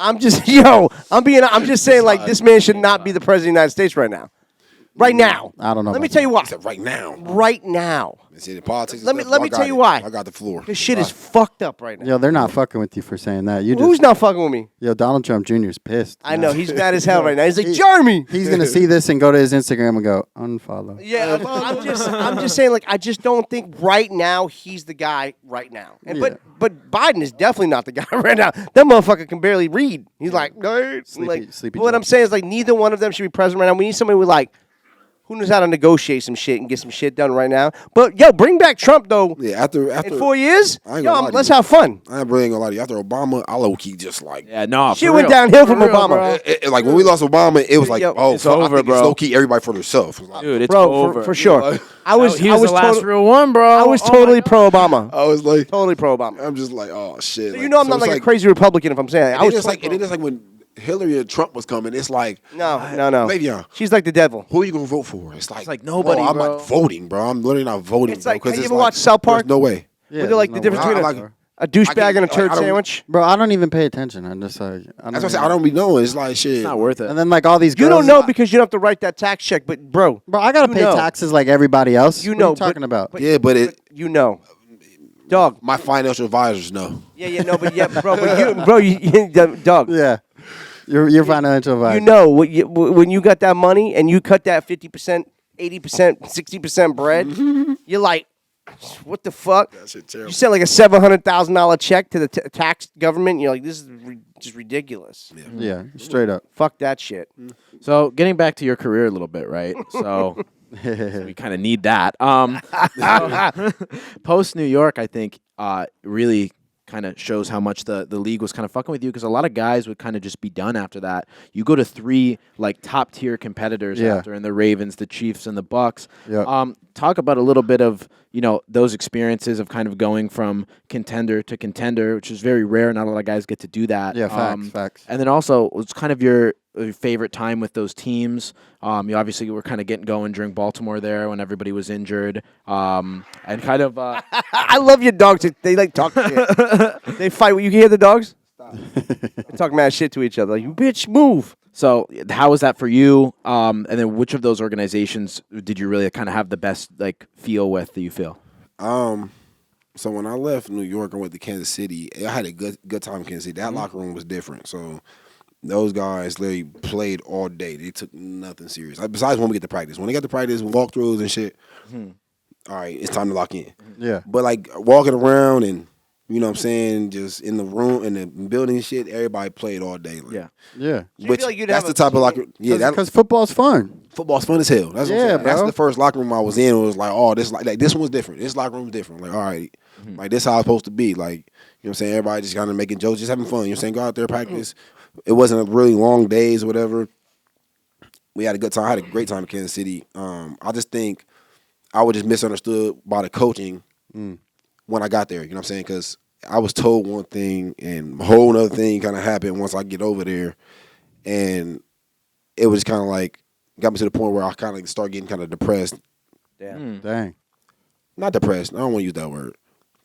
I'm just saying, like, this man should not be the president of the United States right now. Right now. I don't know Let me about tell you why. He said right now. Right now. See the politics. and Let me stuff, I tell got you it. why. I got the floor. This shit is fucked up right now. Yo, they're not fucking with you for saying that. You Who's just. not fucking with me? Yo, Donald Trump Jr. is pissed. I know he's mad as hell right now. He's like, Jeremy. He's gonna see this and go to his Instagram and go unfollow. Yeah, I'm just saying, like, I just don't think right now he's the guy right now. And Yeah. but Biden is definitely not the guy right now. That motherfucker can barely read. He's like, nerd. Sleepy What Joe. I'm saying is, like, neither one of them should be president right now. We need somebody with like who knows how to negotiate some shit and get some shit done right now. But yo, bring back Trump though. Yeah, after In 4 years, I ain't gonna lie to let's you. have fun. I really ain't gonna lie to you. After Obama, I low key just like. Yeah, no. Shit for went real. downhill from For real, Obama. bro. Like when we lost Obama, it was like, Yo, oh, it's fuck, over, I think bro. it's low key everybody for themselves. Dude, it's Bro, over. for sure. I was he was the last total- real one, bro. I was Oh my totally God. pro Obama. I was like, Totally pro Obama. I'm just like, oh shit. So Like, you know I'm so not it's like a crazy Republican if I'm saying that. I And was it's like, totally and then it's like when Hillary and Trump was coming, it's like, no. Le'Veon, She's like the devil. who are you gonna vote for? It's like nobody, I'm bro. not voting, bro. I'm literally not voting. It's bro, like, 'cause have you it's ever like, watched South Park? There's no way. Yeah, Were they like the there's no difference way. between I like- a douchebag I and a turd don't- sandwich? Bro, I don't even pay attention. I'm just like, That's what I say. I don't be knowing. It's like shit. It's not worth it. And then like all these girls. You don't know because you don't have to write that tax check, but bro, Bro, I gotta you pay know. taxes like everybody else. You What know, are you talking about? Yeah, but it. you know, dog. My financial advisors know. Yeah, no, but yeah, bro, but you, Doug. Yeah. Your financial advisor. You know when you got that money and you cut that 50%, 80%, 60% bread, you're like, what the fuck? That shit terrible. You sent like a $700,000 check to the tax government. You're like, this is just ridiculous. Yeah, straight up. Fuck that shit. So getting back to your career a little bit, right? So we kind of need that. Post New York, I think, really kind of shows how much the league was kind of fucking with you, because a lot of guys would kind of just be done after that. You go to 3 like top tier competitors after, and the Ravens, the Chiefs, and the Bucks. Yeah. Talk about a little bit of those experiences of kind of going from contender to contender, which is very rare. Not a lot of guys get to do that. Yeah, facts. And then also, what's kind of your favorite time with those teams? You obviously were kind of getting going during Baltimore there when everybody was injured, and kind of. I love your dogs. They like talk shit. They fight. You can hear the dogs? They talk mad shit to each other. Like, you bitch, move. So how was that for you? And then which of those organizations did you really kind of have the best like feel with? Do you feel? So when I left New York and went to Kansas City, I had a good time in Kansas City. That locker room was different. So those guys literally played all day. They took nothing serious. Besides when we get to practice. When they got to practice, walkthroughs and shit, all right, it's time to lock in. Yeah. But like walking around and, you know what I'm saying, just in the room, in the building and shit, everybody played all day. Like, Yeah. Yeah. So you Which, feel like you'd that's have the a type of locker. Yeah, Because football's fun. football's fun as hell. That's what I'm Yeah, saying. That's bro. the first locker room I was in. It was like, oh, this this one's different. This locker room's different. Like, all right, like this how it's supposed to be. Like, you know what I'm saying? Everybody just kind of making jokes, just having fun. You know what I'm saying? Go out there, practice. It wasn't a really long days or whatever. We had a good time. I had a great time in Kansas City. I just think I was just misunderstood by the coaching when I got there. You know what I'm saying? Because I was told one thing and a whole other thing kind of happened once I get over there. And it was kind of like, got me to the point where I kind of start getting kind of depressed. Damn. Dang. Not depressed. I don't want to use that word.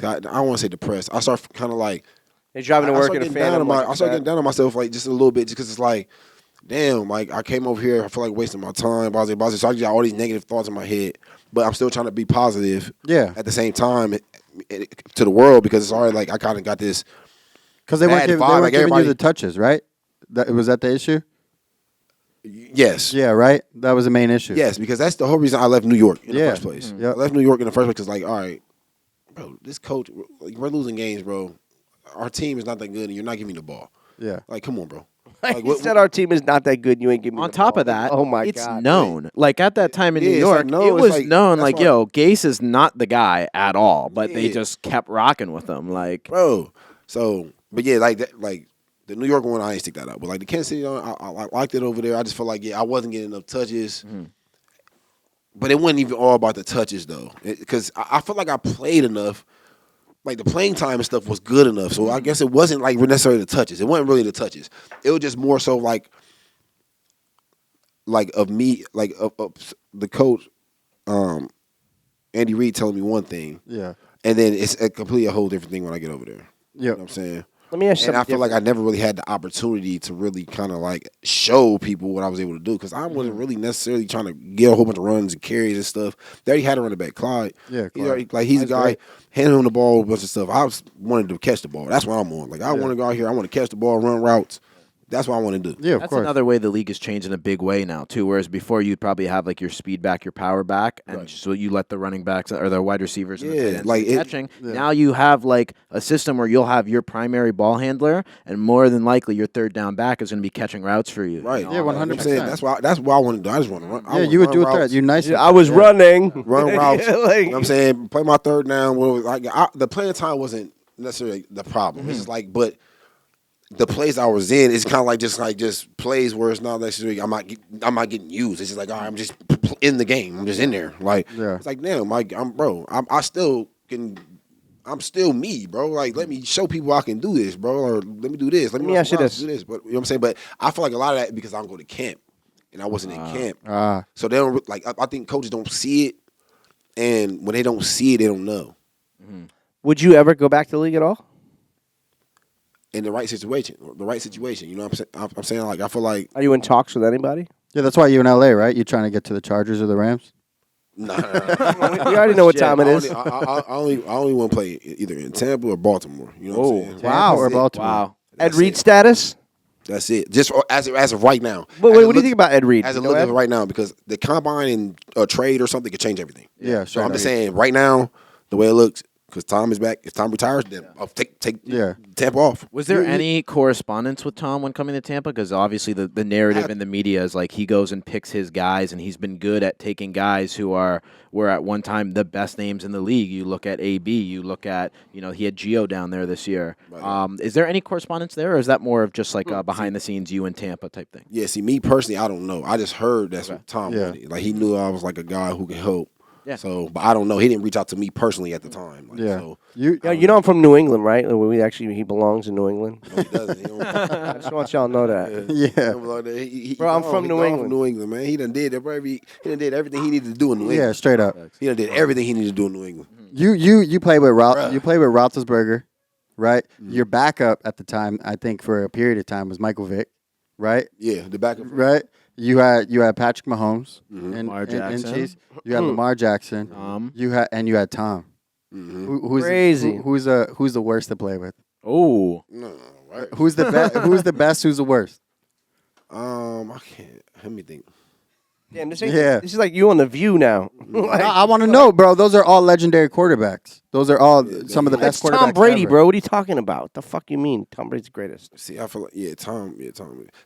I don't want to say depressed. I start kind of like, They're driving to I work start in a getting down fan. on I start getting down on myself like just a little bit, just because it's like, damn, like I came over here, I feel like wasting my time, blah, blah, blah. So I got all these negative thoughts in my head, but I'm still trying to be positive. Yeah. At the same time, to the world, because it's already like I kind of got this. Because they weren't, Bad giving, vibe, they weren't like giving you everybody- the touches, right? Was that the issue? Yes. Yeah, right? That was the main issue. Yes, because that's the whole reason I left New York in the Yeah. first place. Yep. I left New York in the first place because, like, all right, bro, this coach, like, we're losing games, bro. Our team is not that good, and you're not giving me the ball. Yeah. Like, come on, bro. Like, you said our team is not that good. You ain't giving me On the top ball. of that, oh my it's god, known. Like at that time in Yeah, New it's York, like, no, it it's was like- known. that's Like, why- yo, Gase is not the guy at all. But they Yeah. just kept rocking with him. Like, Bro. So, but yeah, like that, like the New York one, I ain't stick that out. But like the Kansas City one, I liked it over there. I just felt like, yeah, I wasn't getting enough touches. But it wasn't even all about the touches though, because I felt like I played enough. Like the playing time and stuff was good enough. So I guess it wasn't like necessarily the touches. It wasn't really the touches. It was just more so like of me, like of the coach, Andy Reid telling me one thing, Yeah. and then it's a completely a whole different thing when I get over there. You know Yep. what I'm saying? Let me ask you And I something. feel like I never really had the opportunity to really kind of like show people what I was able to do, because I wasn't really necessarily trying to get a whole bunch of runs and carries and stuff. They already had a running back, Clyde. Yeah, He's, Clyde. already, like, he's a guy, great. handing him the ball, a bunch of stuff. I wanted to catch the ball. That's what I'm on. Like, I want to go out here. I want to catch the ball, run routes. That's what I want to do. Yeah, of that's course. another way the league has changed in a big way now too. Whereas before you'd probably have like your speed back, your power back, and so you let the running backs or the wide receivers and the Yeah, tight ends like do it- catching. Now you have like a system where you'll have your primary ball handler, and more than likely your third down back is going to be catching routes for you. Right. You know, Yeah, like, 100%. I'm saying that's what I want to do. I just want to run. I Yeah, wanna you would run do a routes, threat. You nice. with I was that. running. Run routes. Like- You know what I'm saying? Play my third down. Well, like the playing time wasn't necessarily the problem. It's just like, but the plays I was in, it's kind of like just plays where it's not necessarily I'm not getting used. It's just like, all right, I'm just in the game. I'm just in there. Like, Yeah. it's like, damn, like I'm still me, bro. Like, let me show people I can do this, bro. Or let me do this. Let me me ask you do this. this. But you know what I'm saying? But I feel like a lot of that because I don't go to camp, and I wasn't in camp. Ah. So they don't like. I think coaches don't see it, and when they don't see it, they don't know. Would you ever go back to the league at all? In the right situation, you know what I'm saying? Like, I feel like, Are you in talks with anybody? Yeah, that's why you're in LA, right? You're trying to get to the Chargers or the Rams? nah. We already know what time it I is. only want to play either in Tampa or Baltimore. You know what I'm saying? Wow. Tampa or Baltimore? Wow. Ed That's Reed it. status? That's it. Just as of right now. But As wait, it what do you think about Ed Reed? As You it know looks Ed? right now, because the combine and a trade or something could change everything. Yeah, So I'm straight just up. saying right now, the way it looks, because Tom is back. If Tom retires, then I'll take Yeah. Tampa off. Was there any correspondence with Tom when coming to Tampa? Because obviously the narrative in the media is like he goes and picks his guys, and he's been good at taking guys who were at one time the best names in the league. You look at AB, you look at he had Gio down there this year. Is there any correspondence there, or is that more of just like behind the scenes you and Tampa type thing? Yeah, see, me personally, I don't know. I just heard that's what Tom Yeah. wanted. Like he knew I was like a guy who could help. Yeah. So, but I don't know. He didn't reach out to me personally at the time. Like, Yeah. So, You Yeah, you know I'm from New England, right? He belongs in New England. no, he doesn't. He don't, I just want y'all to know that. yeah. Bro, I'm from New England. New England, man. He done did everything he needed to do in New England. Yeah, straight up. He done did everything he needed to do in New England. You play with Bruh. you play with Roethlisberger, right? Your backup at the time, I think, for a period of time was Michael Vick, right? Yeah, the back of Right. You had Patrick Mahomes and Lamar and Jackson. Chase. You had Lamar Jackson. You had Tom. Who's Crazy. who's the worst to play with? Oh, No, right. Who's the best? Who's the best? Who's the worst? I can't. Let me think. Damn, this Yeah. This is like you on the View now. Like, I want to know, bro. Those are all legendary quarterbacks. Those are all some of the it's best quarterbacks. Tom Brady, ever. bro. What are you talking about? What the fuck you mean? Tom Brady's the greatest. See, I feel like Tom.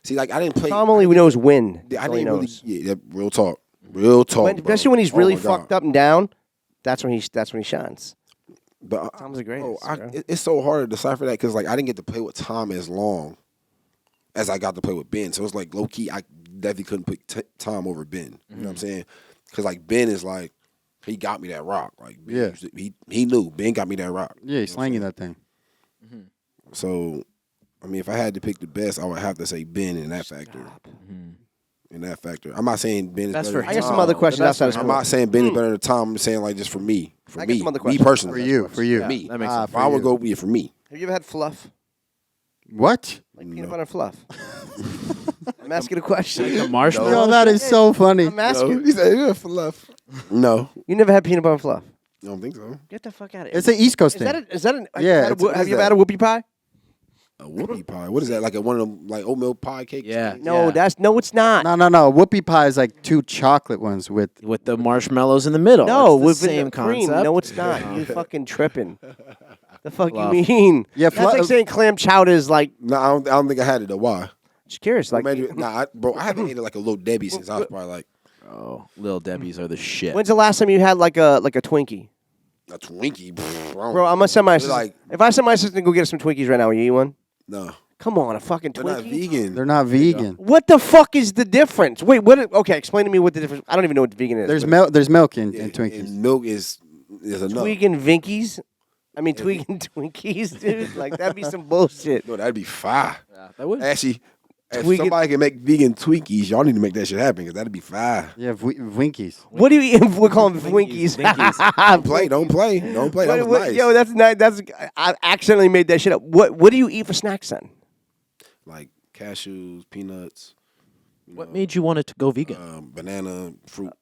See, like I didn't play. Tom only knows win. I That's all he didn't really. knows. Yeah, real talk. Real talk. When, bro. especially when he's Oh really my God. fucked up and down. That's when he shines. But Tom's the greatest. bro. it's so hard to decipher that because like I didn't get to play with Tom as long as I got to play with Ben. So it's like low key, I definitely couldn't put Tom over Ben. You know what I'm saying? Because like Ben is like he got me that rock. Like Ben, he knew Ben got me that rock. Yeah, he's slanging that thing. So I mean, if I had to pick the best, I would have to say Ben in that factor. In that factor, I'm not saying Ben is That's better. for than I got Tom. some other questions outside of I'm school. not saying Ben is better than Tom. I'm saying like just for me, I got some other me questions. personally, For you. me. that makes Ah, sense. for I would you. go for me. Have you ever had fluff? What? Like peanut butter fluff? I'm asking a question. The marshmallow. Yo, that is so funny. I'm asking. He said yeah for love. No, You never had peanut butter and fluff? I don't think so. Get the fuck out of here. It's an East Coast Is thing. that a, is that an, Yeah, have you it's- had a, have you ever had a whoopie pie? A whoopie pie. What is that? Like one of them like oatmeal pie cakes? Yeah. No, it's not. No. Whoopie pie is like two chocolate ones with. With the marshmallows in the middle. No, It's with the same vanilla cream. concept. No, it's not. You fucking tripping. The fuck Fluff. you mean? Yeah, That's like saying clam chowder is like. No, I don't think I had it though. Why? Just curious, like. Bro, I haven't eaten like a little Debbie since I was probably like Oh, Little Debbie's are the shit. When's the last time you had like a Twinkie? a Twinkie. Bro, I'm gonna send my They're sister. like- If I send my sister to go get us some Twinkies right now, will you eat one? No, Come on, a fucking they're not Twinkie. vegan. They're not vegan. What the fuck is the difference? Wait, what? Okay, explain to me what the difference. I don't even know what vegan is. There's milk. There's milk in And Twinkies. milk is enough. Tweaking Vinkies. I mean, tweaking Twinkies, dude. Like that'd be some bullshit. No, that'd be fire. That would. Actually, if Tweaking- somebody can make vegan Twinkies, y'all need to make that shit happen because that'd be fire. Yeah, Winkies. What do you eat? We call them Winkies. Don't play. That was nice. Yo, that's nice. I accidentally made that shit up. What do you eat for snacks then? Like cashews, peanuts, What made you want it to go vegan? banana, fruit.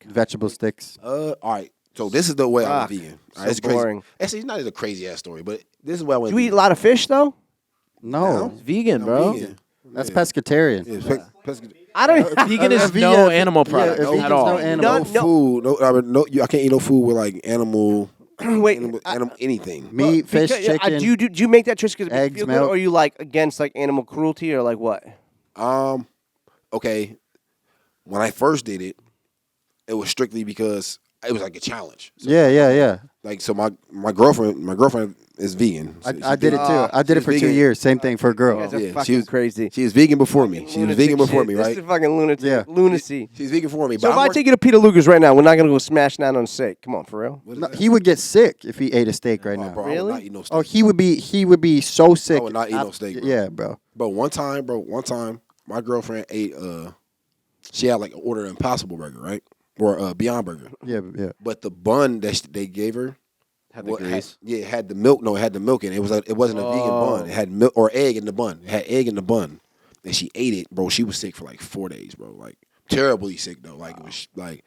Vegetable sticks. All right. So this is the way I Fuck. went vegan. All So it's boring. crazy. Actually, it's not a crazy ass story, but this is where I went. Do you eat a vegan. lot of fish though? No, Vegan, I'm bro. vegan. that's pescatarian. Yeah, pesca- I don't. Vegan is vegan- no animal yeah, product vegan's at all. no animal. no food. I can't eat no food with like animal Wait. animal anything. Meat, fish, Because- chicken. do you make that choice because it makes eggs, you feel good, milk. or are you like against like animal cruelty, or like what? Okay. When I first did it, it was strictly because it was like a challenge. So, Yeah. like so my girlfriend is vegan. So I did it too. I did she it for was 2 vegan. years. Same thing for a You girl. guys are yeah, she fucking was- crazy. She was vegan before me. She was vegan before me, This right? is fucking lunatic. Yeah. Lunacy. She's vegan before me. So but if I worked- take you to Peter Luger's right now, we're not gonna go smash down on steak. Come on, for real. What is No, that? he would get sick if he ate a steak right Oh, now. bro, I would Really? not eat no steak. Oh, he would be so sick. would not eat no steak, bro. Yeah, bro. But one time, my girlfriend ate she had like ordered an Impossible Burger, right? Or a Beyond Burger. Yeah. But the bun that they gave her Had the grease. it had the milk. No, it had the milk in it. It wasn't a vegan bun. It had milk or egg in the bun. It had egg in the bun. And she ate it, bro. She was sick for like 4 days, bro. Like terribly sick though. Like it was like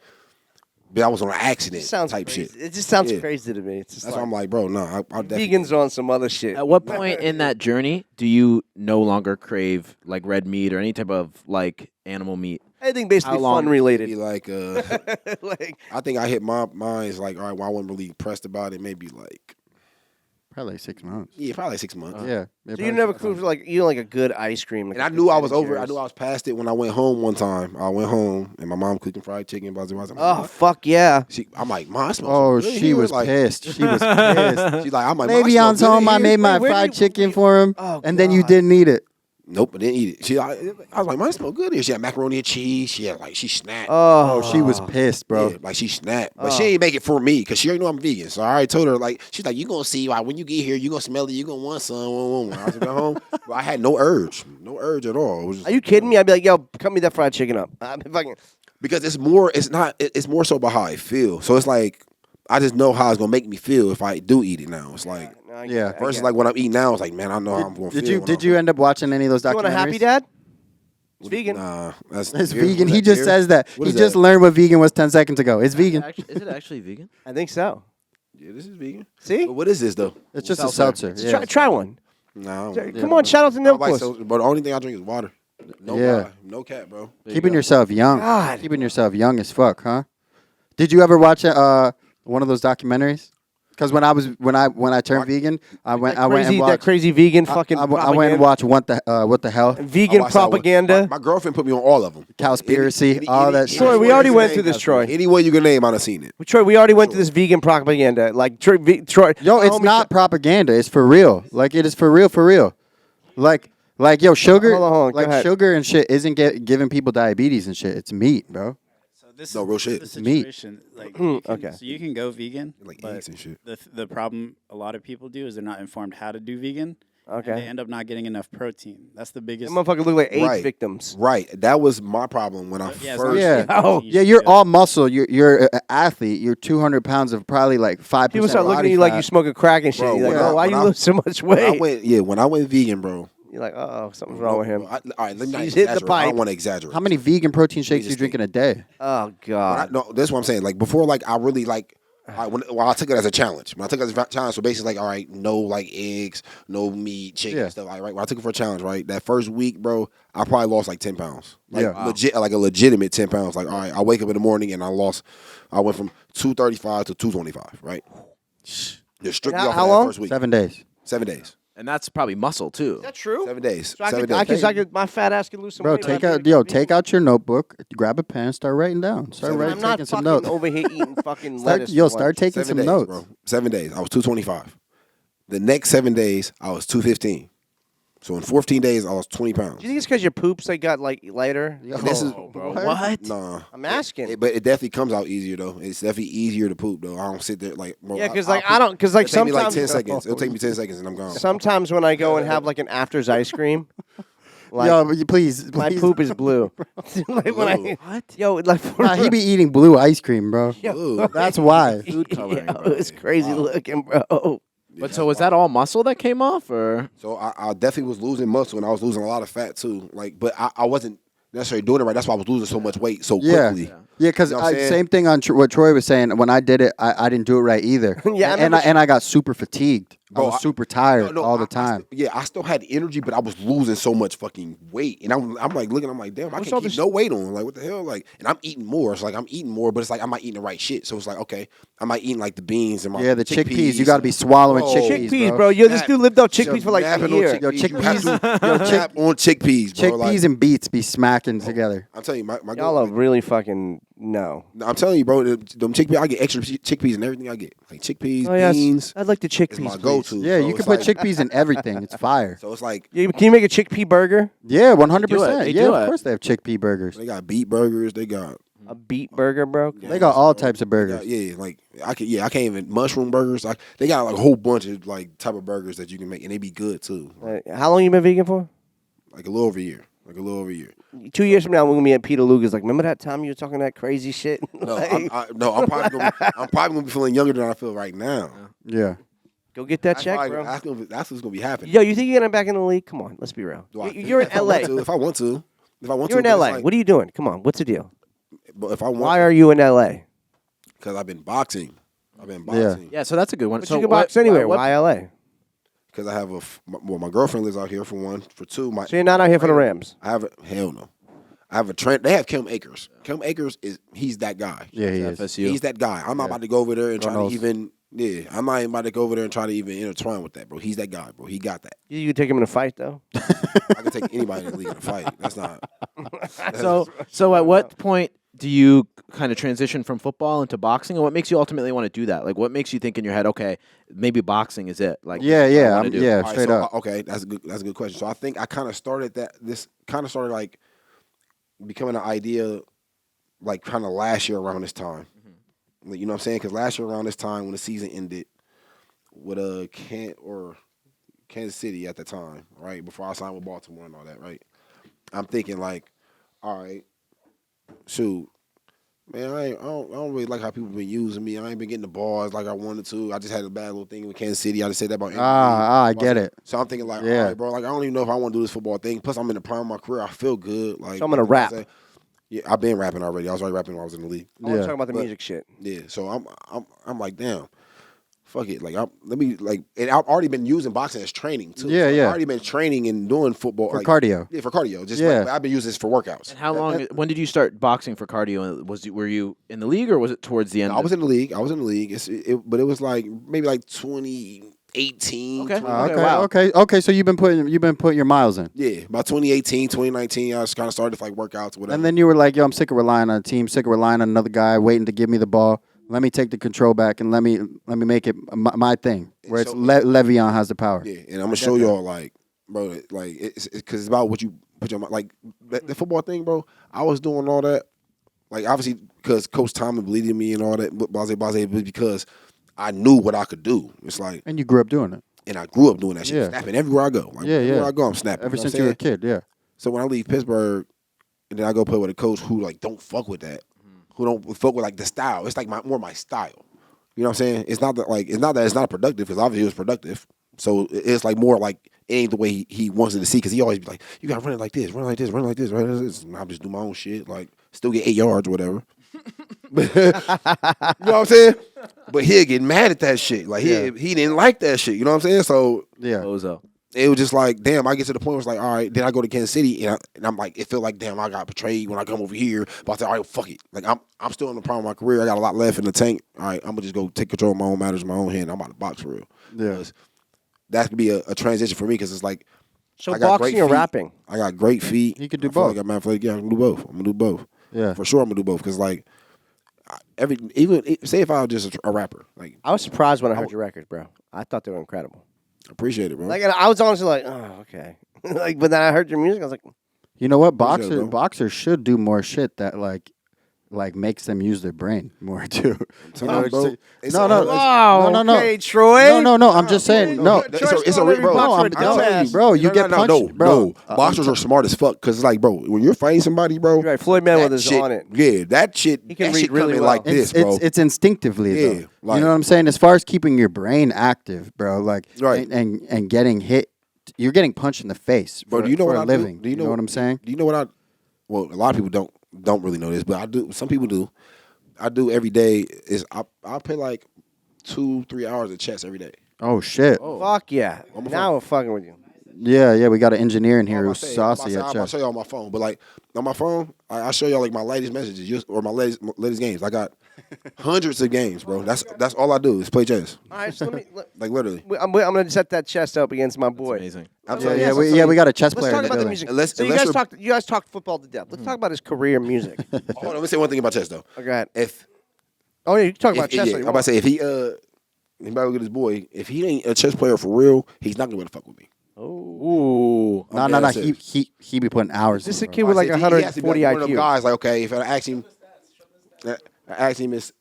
but I was on an accident It sounds type crazy. shit. It just sounds Yeah. crazy to me. It's just That's like, why I'm like, bro, no, I'll definitely. vegans on some other shit. At what point in that journey do you no longer crave like red meat or any type of like animal meat? Anything basically How long- fun related. Be like, Like, I think I hit my minds like, all right, well, I wasn't really pressed about it. Maybe like, Probably like 6 months. yeah, probably like 6 months. Yeah. so you never cruised like you know like a good ice cream. Like And a I good knew I was Ben and over. I Jerry's. knew I was past it when I went home one time. I went home and my mom cooking fried chicken. I'm like, Oh fuck yeah! I'm like, Mom, it smells Oh, so good she here." was like, pissed. She was pissed. She's like, I'm like, Maybe "Mom, on it smells good home I in made here." my where fried did- chicken for him, Oh, and then you God. didn't eat it. Nope, I didn't eat it. I was like, mine smell good here. She had macaroni and cheese. She had like, she snapped. Oh, she was pissed, bro. Yeah, like she snapped. But she ain't make it for me because she already know I'm vegan. So I already told her, like, she's like, you going to see, like, when you get here, you going to smell it. You going to want some. When I was at home, but I had no urge. No urge at all. It was just, Are you kidding me? I'd be like, yo, cut me that fried chicken up. I'm fucking. because it's more so about how I feel. So it's like, I just know how it's going to make me feel if I do eat it now. It's like, No, I Yeah. get it, I versus get like it. when I'm eating now, it's like, man, I know how I'm going to Did feel. you when did I'm- you end up watching any of those documentaries? You want a happy dad? It's vegan. Nah, that's It's beer. vegan. Was He that just beer? says that. What He is just that? learned what vegan was 10 seconds ago. It's vegan. Is it actually vegan? I think so. Yeah, this is vegan. See, But what is this though? It's just a Seltzer. seltzer. Yeah. try one. Nah, I don't- Come on, shout out to I like Nilkos. soda, but the only thing I drink is water. No Yeah. lie. No cat, bro. Keeping yourself young. God. Keeping yourself young as fuck, huh? Did you ever watch one of those documentaries? Because when I turned vegan, I went and That watched. crazy vegan fucking. I went and watched what the hell? Vegan I watched that one. propaganda. My girlfriend put me on all of them. Cowspiracy, all that shit. Troy, we already went through this, Troy. Any way you can name, I've seen it. Troy, we already went through this vegan propaganda. Like Troy, Yo, my it's homie not propaganda. It's for real. Like it is for real, for real. Like yo, sugar, Hold on, go like ahead. sugar and shit isn't giving people diabetes and shit. It's meat, bro. So this No, is real shit. The Meat. situation, like, you can, okay. So you can go vegan, Like but eggs and shit. the problem a lot of people do is they're not informed how to do vegan. Okay. And they end up not getting enough protein. That's the Them biggest. motherfuckers look like AIDS Right. victims. Right. That was my problem when I Yeah, it's first. not Yeah. just protein, Oh, you Yeah, should you're go- all muscle. You're an athlete. You're 200 pounds of probably like 5%. People start looking at body you like fat. you smoking crack and shit. Bro, You're like, when I- oh, why when you I- lose so much When I weight? when I went vegan, bro. You're like, oh, something's wrong with him. All right, let me not He's hitting the exaggerate. I pipe. don't want to exaggerate. How many vegan protein shakes just you drink think. in a day? Oh God. No, that's what I'm saying. Like before, like I really like. I took it as a challenge. When I took it as a challenge, so basically, like, all right, no like eggs, no meat, chicken, Yeah. stuff. Like, right, when I took it for a challenge, right, that first week, bro, I probably lost like 10 pounds. Like, Yeah. legit, like a legitimate 10 pounds. Like, all right, I wake up in the morning and I went from 235 to 225, right? Just strictly how- off how of that long? first week. 7 days. 7 days. And that's probably muscle too. Is that true? 7 days. So I 7 could, days. my fat ass could lose some Bro, weight. take by out being take out your notebook, grab a pen, start writing down. Start I'm not taking some fucking notes. over here eating fucking Start, lettuce. yo, for start lunch. taking 7 some days, notes. bro. 7 days. I was 225. The next 7 days, I was 215. So in 14 days, I lost 20 pounds. Do you think it's because your poops they got like lighter? Yo, this is- Bro, what? Nah. I'm asking. But it definitely comes out easier though. It's definitely easier to poop though. I don't sit there like. Bro, Yeah, because I'll like I don't, because like It'll take me like sometimes 10 seconds. It'll take me 10 seconds and I'm gone. sometimes when I go and have like an after's ice cream, like yo, but you please, my please. poop is blue. like when I, Blue. what? Yo, like Nah, he be eating blue ice cream, bro. Ooh. That's why. Food coloring, Yo, bro. it's crazy looking, bro. But so was that all muscle that came off, or So I definitely was losing muscle and I was losing a lot of fat too. Like, but I wasn't necessarily doing it right. That's why I was losing so much weight so Yeah. quickly. Yeah, because You know what I'm saying? same thing on what Troy was saying. When I did it, I didn't do it right either. Yeah, I and remember I got super fatigued. Bro, I was super tired No, all the I time. I still had energy, but I was losing so much fucking weight, and I'm like looking, I'm like, damn, I What's all can't keep this- no weight on. Like, what the hell? Like, and I'm eating more. It's like I'm eating more, but it's like I'm not eating the right shit. So it's like, okay, I'm not eating like the beans and my Yeah, the chickpeas. You got to be swallowing Oh. chickpeas, Chickpeas, bro. Yo, this Nap- dude lived off chickpeas Yo, for like a napping on year. Yo, You have chickpeas- to yo, nap on chickpeas, bro. Chickpeas Like, and beets be smacking together. I'm telling you, my Y'all are really fucking no. I'm telling you, bro. Them chickpeas, I get extra chickpeas and everything. I get like chickpeas, Oh, yes. beans. I'd like the It's chickpeas. my please. go-to. Yeah, So you it's can put like- chickpeas in everything. It's fire. So it's like Can you make a chickpea burger? Yeah, 100%. They Yeah, do of it. course they have chickpea burgers. they got beet burgers. They got A beet burger, bro? They got all types of Yeah, burgers. yeah, like I can't even mushroom burgers. Like they got like a whole bunch of like type of burgers that you can make, and they be good too. How long you been vegan for? Like a little over a year. Like a little over a year. 2 years from now, we're gonna be at Peter Luger's. Like, remember that time you were talking that crazy shit? No, Like, I'm probably gonna be feeling younger than I feel right now. Yeah. go get that That's check, probably- bro. That's what's gonna be happening. Yo, you think you're gonna back in the league? Come on, let's be real. Do I think You're in if I want LA. to, if I want to, You're in but it's LA. like- What are you doing? Come on, what's the deal? But if I want, Why are you in LA? Because I've been boxing. Yeah, so that's a good one. But so you can box anywhere. what- Why LA? Because I have my girlfriend lives out here for one. For two, So you're not out here for the Rams. I have hell no. I have a trend. They have Kim Akers. Kim Akers he's that guy. Yeah, he is. FSU. He's that guy. I'm not about to go over there and try knows? to even. Yeah, I'm not even about to go over there and try to even intertwine with that, bro. He's that guy, bro. He got that. You can take him in a fight though. I can take anybody in the league in a fight. That's not. So at what point do you kind of transition from football into boxing, and what makes you ultimately want to do that? Like, what makes you think in your head, okay, maybe boxing is it? Like, Yeah, this is what I yeah, wanna do. yeah. All right, Straight so, up. Okay, that's a good question. So I think I kind of started that. This kind of started like becoming an idea, like kind of last year around this time. Like, you know what I'm saying? Because last year around this time when the season ended with Kansas City at the time, right before I signed with Baltimore and all that, right? I'm thinking like, all right, shoot. Man, I don't really like how people been using me. I ain't been getting the bars like I wanted to. I just had a bad little thing with Kansas City. I just said that about I get it. So I'm thinking like, Yeah. all right, bro, like I don't even know if I want to do this football thing. Plus, I'm in the prime of my career. I feel good. Like, So I'm gonna you know what rap. saying? Yeah, I've been rapping already. I was already rapping when I was in the league. I want to Yeah. talk about the But- music shit. Yeah, so I'm like, damn, fuck it. Like, and I've already been using boxing as training too. Yeah, So yeah. I've already been training and doing football For like, cardio. Yeah, for cardio. Just Yeah. like, I've been using this for workouts. And how long? When did you start boxing for cardio? Were you in the league or was it towards the end? I was in the league. But it was like maybe like 2018. Okay. 20 Okay, wow. okay. So you've been putting your miles in, Yeah, about 2018, 2019, I just kind of started like workouts, whatever. and then you were like, "Yo, I'm sick of relying on a team, sick of relying on another guy waiting to give me the ball. Let me take the control back and let me make it my thing, where it's So- Le'Veon has the power." Yeah, and I'm gonna show y'all like, bro, like it's because it's about what you put your mind. Like the football thing, bro. I was doing all that, like obviously because Coach Tomlin believed in me and all that, but blase, but because I knew what I could do. It's like, And you grew up doing it and I grew up doing that shit, Yeah. snapping everywhere I go. Like, Yeah, everywhere yeah. I go, I'm snapping. ever you know since what you were I'm a kid. Yeah. So when I leave Pittsburgh, and then I go play with a coach who like don't fuck with that, who don't fuck with like the style. It's like more my style. You know what I'm saying? It's not that it's not productive because obviously it was productive. So it's like more like it ain't the way he wants it to see because he always be like, you gotta run it like this, run it like this, run it like this, run it like this. And I just do my own shit, like still get 8 yards or whatever. You know what I'm saying? But he'll get mad at that shit. Like he didn't like that shit. You know what I'm saying? So Yeah. Bozo. it was just like, damn, I get to the point where it's like, all right, then I go to Kansas City and I'm like, it feel like, damn, I got betrayed when I come over here. But I said, all right, fuck it. Like I'm still in the prime of my career. I got a lot left in the tank. All right, I'm gonna just go take control of my own matters in my own hand. I'm about to box for real. Yeah. 'Cause that could be a transition for me because it's like, So I got boxing great or feet. rapping? I got great feet. He could do I feel both. Like I'm athletic. Yeah, I'm gonna do both. I'm gonna do both. Yeah. For sure, I'm gonna do both because like say if I was just a rapper, like I was surprised when I heard your records, bro. I thought they were incredible. appreciate it, bro. Like, and I was honestly like, oh, okay. Like, but then I heard your music, I was like, You know what? Appreciate it, bro. Boxers should do more shit that like makes them use their brain more too. You know, bro. it's- It's no, a- no, wow, no, no, okay, Troy. no. I'm just saying, no. It's a real, bro. No, I'm telling you, bro. You get punched, bro. Boxers are smart as fuck because, like, bro, when you're fighting somebody, bro, You're right, Floyd Mayweather's that shit, on it. Yeah, that shit. He can that read shit really come in well. like this, bro. It's instinctively, Yeah, though. like- You know what I'm saying? As far as keeping your brain active, bro, like, Right. and getting hit, you're getting punched in the face, Bro, for, do you know for what a I living. do? Do you know what I'm saying? Do you know what I? Well, a lot of people don't really know this, but I do. Some people do. I do every day. Is I play like 2-3 hours of chess every day. Oh shit! Fuck yeah. Now we're fucking with you. Yeah, we got an engineer in here I'm who's about to say- saucy I'm at about to chess. show y'all on my phone, but like on my phone, I show y'all like my latest messages or my latest games. I got hundreds of games, bro. That's all I do is play chess. All right, so Like literally. I'm going to set that chest up against my boy. Amazing. I'm Yeah, telling you, yeah, I'm we- telling Yeah, you. we got a chess Let's player. talk in the about the building. music. Unless- So you unless guys talked football to death. Let's talk about his career in music. Hold on, let me say one thing about chess though. Oh, go ahead. If Oh, yeah, you can talk about chess. yeah, I'm about to say if he about to get his boy, if he ain't a chess player for real, he's not gonna be able to fuck with me. Ooh. No, that's he be putting hours. This is in, a bro. kid with like He has to be 140 like one of them IQ. guys, like okay, if I ask him, is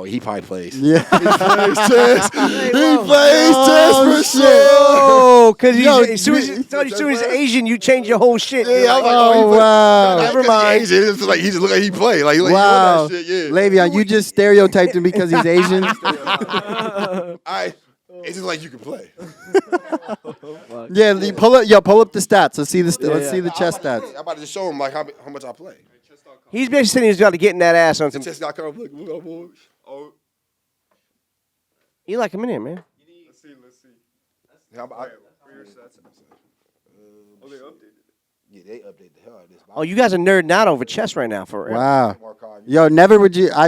he probably plays. Yeah. He plays chess. He plays chess for sure. Oh, because Yo, as soon as he's Asian, you change your whole shit. Yeah, You're I was like, like, Oh, he play- wow. Never mind. It's just like he just look like he play. Like, Wow, he doing that shit, yeah. Le'Veon, you just stereotyped him because he's Asian. It's just like you can play. Yeah, you pull up the stats. Let's see the chess stats. I'm about to just show him like how much I play. He's basically saying he's got to get in that ass on some. Chess.com. Look, boys. Oh, You like him in here, man. let's see. How about? Yeah, they updated the hell out of this. Oh, you guys are nerding out over chess right now, for real. Wow. Yo, I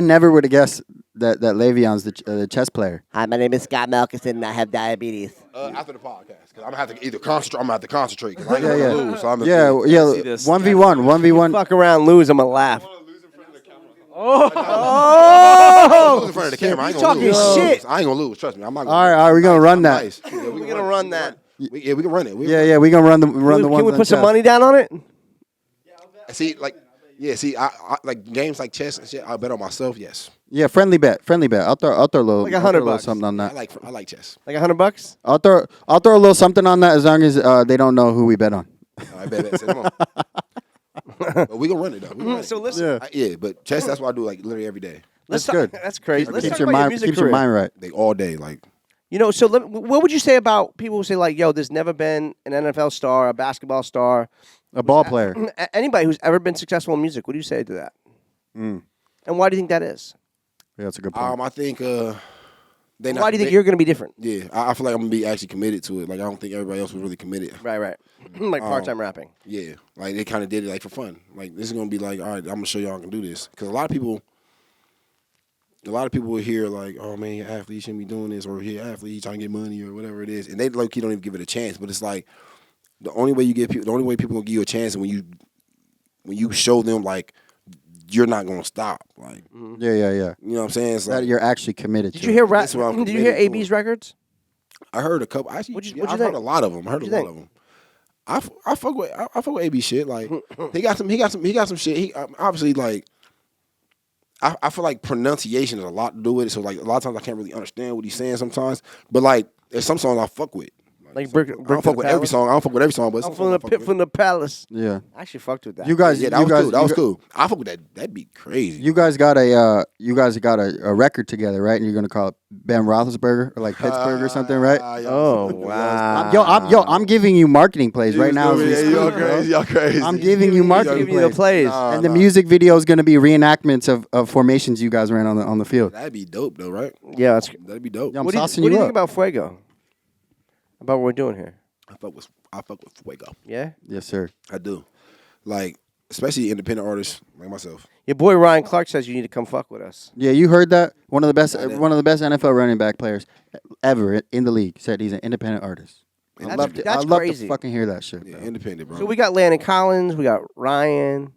never would have guessed that Le'Veon's the chess player. Hi, my name is Scott Melkison, and I have diabetes. After the podcast, because I'm gonna have to either concentrate. I'm gonna have to concentrate because I ain't Yeah, gonna yeah. lose. So I'm Yeah, yeah. 1v1. Fuck around, lose, I'm gonna laugh. Oh! Lose in front of the camera. I ain't gonna talking lose. shit. I ain't gonna lose. Trust me. I'm not. Gonna All right, we're gonna run that. Nice. Yeah, We're gonna run that. We can run it. Yeah, we gonna run the ones. Can we on put some chess. money down on it? See, like, yeah. See, I like games like chess and shit. I bet on myself. Yes. Yeah, friendly bet. I'll throw a little, Like I'll throw a little $100. something on I that. like chess. Like $100? I'll throw a little something on that as long as they don't know who we bet on. I bet. Say, come on. But we gonna run it though. We gonna run it. So listen, Yeah. Yeah, but chess. That's what I do like literally every day. let's That's good. That's crazy. Let's Keeps talk your about your mind music keeps your career. mind right. Like all day. Like You know, so what would you say about people who say like, "Yo, there's never been an NFL star, a basketball star, A ball player. anybody who's ever been successful in music"? What do you say to that? And why do you think that is? Yeah, that's a good point. I think they. Why do you think you're going to be different? Yeah, I feel like I'm gonna be actually committed to it. Like I don't think everybody else was really committed. Right. Like part-time rapping. Yeah, like they kind of did it like for fun. Like this is gonna be like, all right, I'm gonna show y'all I can do this. Because a lot of people will hear like, oh man, you're an athlete, you shouldn't be doing this, or you're an athlete, you trying to get money or whatever it is, and they low key don't even give it a chance. But it's like the only way people gonna give you a chance is when you show them like you're not gonna stop. Like Yeah. you know what I'm saying? It's That like you're actually committed Did to. you hear rap? That's what I'm Did you hear committed AB's to. records? I heard a couple. Actually, What'd you I've think? heard a lot of them. I heard a What'd you lot of them. I fuck with AB shit. Like he got some shit. He obviously like. I feel like pronunciation has a lot to do with it. So like a lot of times I can't really understand what he's saying sometimes. But like there's some songs I fuck with. Like I Brick don't from fuck the with every Palace? song. I don't fuck with every song, but I'm some from songs the I fuck pit with. from the palace. Yeah. I actually fucked with that. You guys, Yeah, that you was guys, cool. That you was gu- cool. I fuck with that. That'd be crazy. You guys got a record together, right? And you're gonna call it Ben Roethlisberger or like Pittsburgh or something, right? Oh wow! I'm giving you marketing plays right now. As we speak, Y'all bro. crazy. Y'all crazy. I'm giving you marketing Giving you the plays. plays. And the music video is going to be reenactments of formations you guys ran on the field. That'd be dope though, right? Yeah, that's. That'd be dope. Yeah, I'm What do you, saucing what do you you up. think about Fuego? About what we're doing here? I fuck with FWAYGO. Yeah. Yes, sir. I do. Like especially independent artists like myself. Your boy Ryan Clark says you need to come fuck with us. Yeah, you heard that? One of the best I did. NFL running back players ever in the league said he's an independent artist. That's- I'd love to, that's I'd love crazy. to fucking hear that shit. Yeah, bro. independent, bro. So we got Landon Collins, we got Ryan.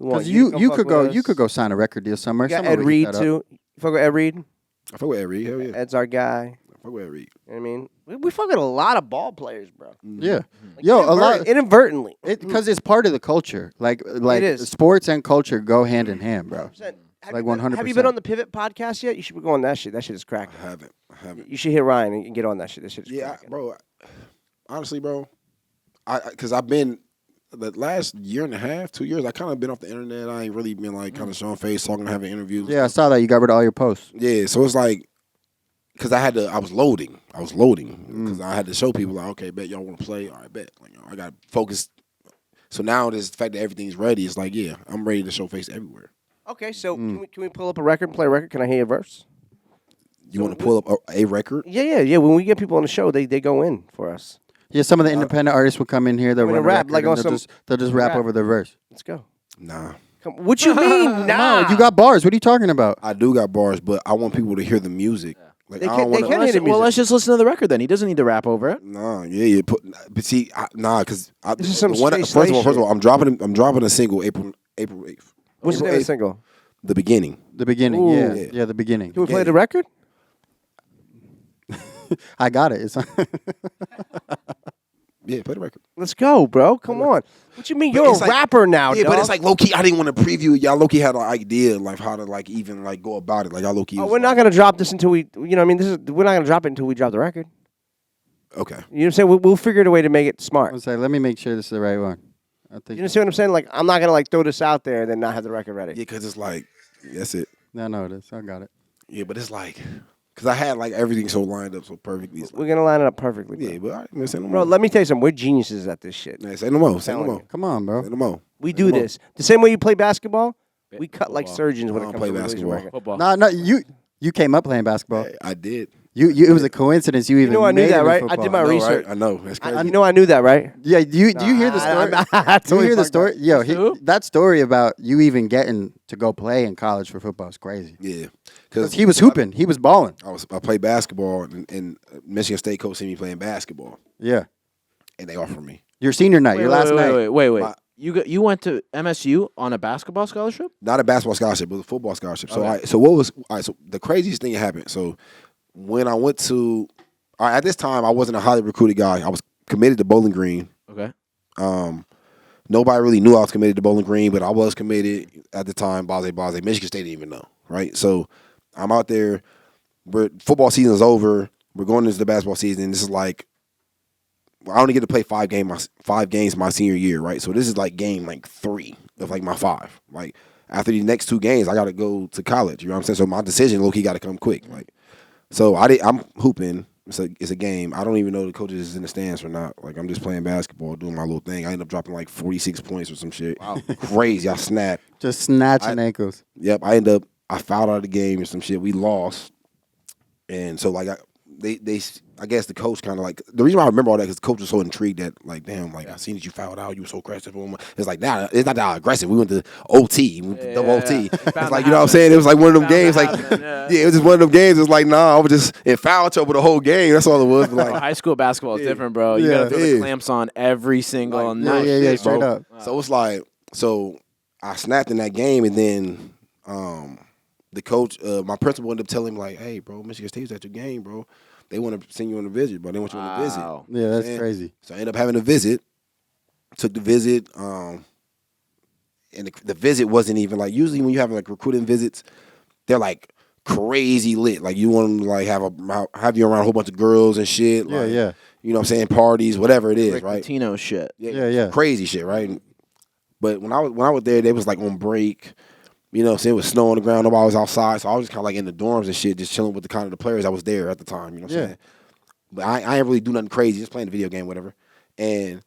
We want Because to come you fuck could with go us. you could go sign a record deal somewhere. We got Somewhere Ed we Reed can set up. too. You fuck with Ed Reed? I fuck with Ed Reed. Hell yeah. Ed's our guy. I fuck with Ed Reed. You know what I mean? We fuck with a lot of ball players, bro. Yeah. Like, Yo, a lot inadvertently. because it's part of the culture. Like is. sports and culture go hand in hand, bro. Have Like you been- Have you been 100%. on the Pivot podcast yet? You should go on that shit. That shit is cracking. I haven't. You should hit Ryan and get on that shit. That shit is Yeah, cracking. bro. Honestly, bro, because I've been the last year and a half, 2 years. I kind of been off the internet. I ain't really been like kind of showing face, talking, having interviews. Yeah, I saw that you got rid of all your posts. Yeah, so it's like, because I was loading because I had to show people like, okay, bet y'all want to play, all right, bet. Like, I got focused. So now this the fact that everything's ready, it's like, yeah, I'm ready to show face everywhere. Okay, so can we pull up a record and play a record? Can I hear a verse? You want to pull up a record? Yeah. When we get people on the show, they go in for us. Yeah, some of the independent artists will come in here. They'll I'm gonna run a rap, record like and on they'll some- just rap rap. over the verse. Let's go. Nah, Come, what you mean? Nah, No, you got bars. What are you talking about? I do got bars, but I want people to hear the music. Like They I can't- don't they want can't hear the Well, music. let's just listen to the record then. He doesn't need to rap over it. Nah, yeah, but see, because This is some first Stay of Slay all, shit. I'm dropping a single April 8th. What's the name of the single? The beginning. The beginning. Ooh. Yeah, the beginning. Can we play Yeah. the record? I got it. It's Yeah, play the record. Let's go, bro. Come on. What you mean? But You're it's a like- rapper now, Yeah, but dog. it's like low key. I didn't want to preview it. Y'all low key had an idea like how to like even like go about it. Like y'all low key. Oh, was we're not like, gonna drop this until we. You know, what I mean, we're not gonna drop it until we drop the record. Okay. You know what I'm saying? We'll figure out a way to make it smart. I was like, let me make sure this is the right one. I think. You understand what I'm saying? Like, I'm not gonna like throw this out there and then not have the record ready. Yeah, because it's like that's it. No, it is. I got it. Yeah, but it's like because I had like everything so lined up so perfectly. It's We're like, gonna line it up perfectly, bro. yeah, but all right, man, say no Bro, more. let me tell you something. We're geniuses at this shit. Say no more. Say no telling more. you. Come on, bro. Say no more. We do this the same way you play basketball. We cut like Football. surgeons when I it don't comes play to releasing basketball. record. Football. No, you came up playing basketball. Hey, I did. You it was a coincidence. You even know I knew made that, it in right? I football. did my I know, research. right? I know. That's crazy. You know I knew that, right? Yeah, do you hear the story? Do you Totally hear the fucked story? up. Yo, Who? that story about you even getting to go play in college for football is crazy. Yeah, Because he was hooping, he was balling. I played basketball, and Michigan State coach seen me playing basketball, Yeah, and they offered me your senior night, your last night. Wait. My- You went to MSU on a basketball scholarship? not a basketball scholarship, but a football scholarship. So Okay. so what was all right? So the craziest thing that happened. So when I went to at this time, I wasn't a highly recruited guy. I was committed to Bowling Green. Okay. Nobody really knew I was committed to Bowling Green, but I was committed at the time. Blase. Michigan State didn't even know, right? So I'm out there. Football season is over. We're going into the basketball season. This is like I only get to play 5 games my senior year, right? So this is like game like 3 of like my 5. Like after these next 2 games, I got to go to college. You know what I'm saying? So my decision, low key, got to come quick. Like so I'm hooping. It's a game. I don't even know the coaches is in the stands or not. Like I'm just playing basketball, doing my little thing. I end up dropping like 46 points or some shit. Wow, crazy. I snapped. Just snatching ankles. Yep. I fouled out of the game or some shit. We lost, and so like I guess the coach kind of like the reason why I remember all that because the coach was so intrigued that like damn like I seen that you fouled out. You were so aggressive. It's like nah, it's not that aggressive. We went to OT. We went to double OT. It's like you know what I'm saying. It was like one of them games. Like yeah, it was just one of them games. It was like nah, I was just in foul trouble the whole game. That's all it was. But, like High school basketball is different, bro. You Yeah. gotta throw Yeah. the clamps on every single night. Yeah, straight bro. up. So it's like so I snapped in that game and then the coach, my principal ended up telling him like, hey, bro, Michigan State's at your game, bro. They want to send you on a visit, bro. They want you on a visit. Wow. Yeah, that's Man. crazy. So I ended up having a visit. Took the visit, and the visit wasn't even like usually when you have like recruiting visits, they're like crazy lit. Like you want them to like have you around a whole bunch of girls and shit. Yeah, like, yeah. You know what I'm saying? Parties, whatever it is, Rick right? Pitino shit. Yeah. Crazy shit, right? But when I was there, they was like on break. You know what I'm saying? It was snow on the ground. Nobody was outside. So I was just kind of like in the dorms and shit, just chilling with the kind of the players that was there at the time. You know what I'm saying? But I ain't really do nothing crazy, just playing the video game, whatever. And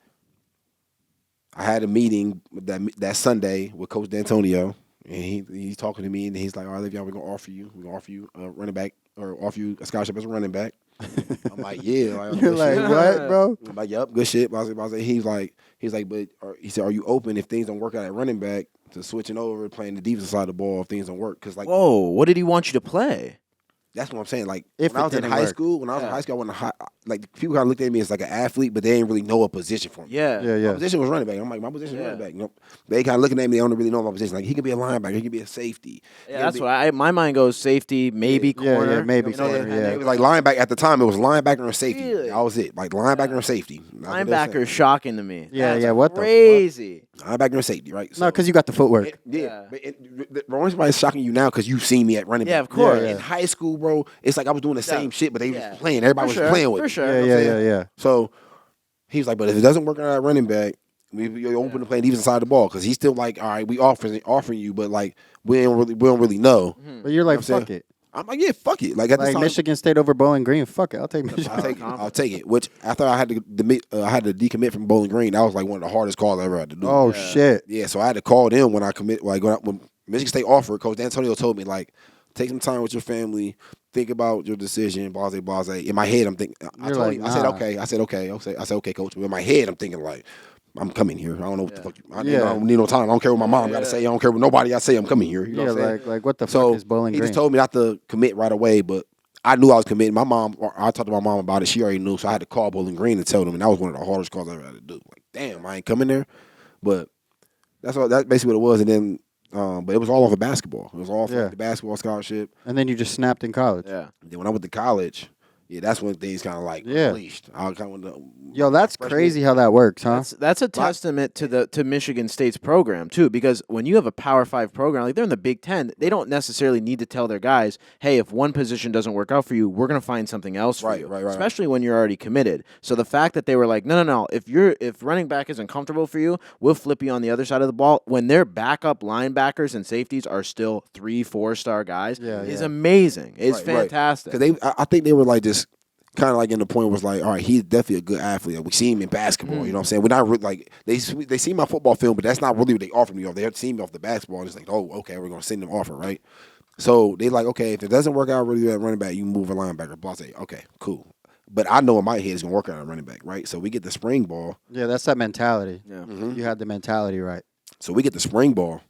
I had a meeting that Sunday with Coach D'Antonio, and he's talking to me, and he's like, all right, Le'Veon, we're going to offer you a running back, or offer you a scholarship as a running back. I'm like, yeah. Like, You're good like, shit. what, bro? I'm like, yep, good shit. He's like, but he said, are you open if things don't work out at running back to switching over, playing the defensive side of the ball if things don't work? Because like, Whoa, what did he want you to play? that's what I'm saying. Like If when I it was in didn't high work. school, I went to high. Like people kind of looked at me as like an athlete, but they didn't really know a position for me. Yeah. Yeah. My position was running back. I'm like, my position is Yeah. running back. You know, they kind of looking at me. They don't really know my position. Like he could be a linebacker. He could be a safety. Yeah, that's what my mind goes. Safety, maybe Yeah, corner. maybe You know, corner, and yeah. It was like linebacker at the time. It was linebacker and safety. Really? That was it. Like linebacker and safety. That's what they were saying. Linebacker is shocking to me. Yeah, That's yeah, what the fuck? crazy. Linebacker and safety, right? No, because you got the footwork. Yeah. But the reason why it's shocking you now because you've seen me at running back. Yeah, of course. Yeah. In high school, bro, it's like I was doing the same shit, but they Yeah. was playing. Everybody For was sure, playing with for me. sure. You know what I'm saying? Yeah. So he was like, but if it doesn't work out at running back, you're open to playing defense side of the ball because he's still like, all right, we offering you, but like we don't really know. But you're like, You know what I'm fuck it. I'm like, yeah, fuck it. Like at this Like time, Michigan State over Bowling Green. Fuck it. I'll take Michigan. I'll take it. Which after I had to decommit from Bowling Green, that was like one of the hardest calls I ever had to do. Oh, shit. Yeah, so I had to call them when I commit. Like when Michigan State offered, Coach D'Antonio told me like, take some time with your family, think about your decision, blase. In my head, I'm thinking. I You're told like, him, I said nah. okay. I said okay, Coach. But in my head, I'm thinking like, I'm coming here. I don't know what the fuck. I Yeah. don't need no time. I don't care what my mom got to say. I don't care what nobody got to say. I'm coming here. You know Yeah, what I'm saying? like what the So fuck is Bowling he Green? just told me not to commit right away, but I knew I was committing. My mom, I talked to my mom about it. She already knew, so I had to call Bowling Green and tell them, and that was one of the hardest calls I ever had to do. Like, damn, I ain't coming there, but that's basically what it was. And then, but it was all over basketball. It was all for Yeah. the basketball scholarship. And then you just snapped in college. Yeah. And then when I went to college, yeah, that's when things kind of like Yeah. unleashed. I kind of Yo, that's crazy how that works, huh? That's a testament to Michigan State's program too, because when you have a Power 5 program, like they're in the Big Ten, they don't necessarily need to tell their guys, "Hey, if one position doesn't work out for you, we're gonna find something else for Right, you." right, right. Especially when you're already committed. So the fact that they were like, "No, if running back isn't comfortable for you, we'll flip you on the other side of the ball." When their backup linebackers and safeties are still 3-4-star guys, is amazing. It's fantastic. Because I think they were like just kind of like in the point was like, all right, he's definitely a good athlete. Like, we see him in basketball. You know what I'm saying? We're not like they see my football film, but that's not really what they offered me. They see me off the basketball, and it's like, oh, okay, we're gonna send them offer, right? So they like, okay, if it doesn't work out really at running back, you move a linebacker. Blah, say, okay, cool. But I know in my head it's gonna work out at running back, right? So we get the spring ball. Yeah, that's that mentality. Yeah. You had the mentality right. So we get the spring ball.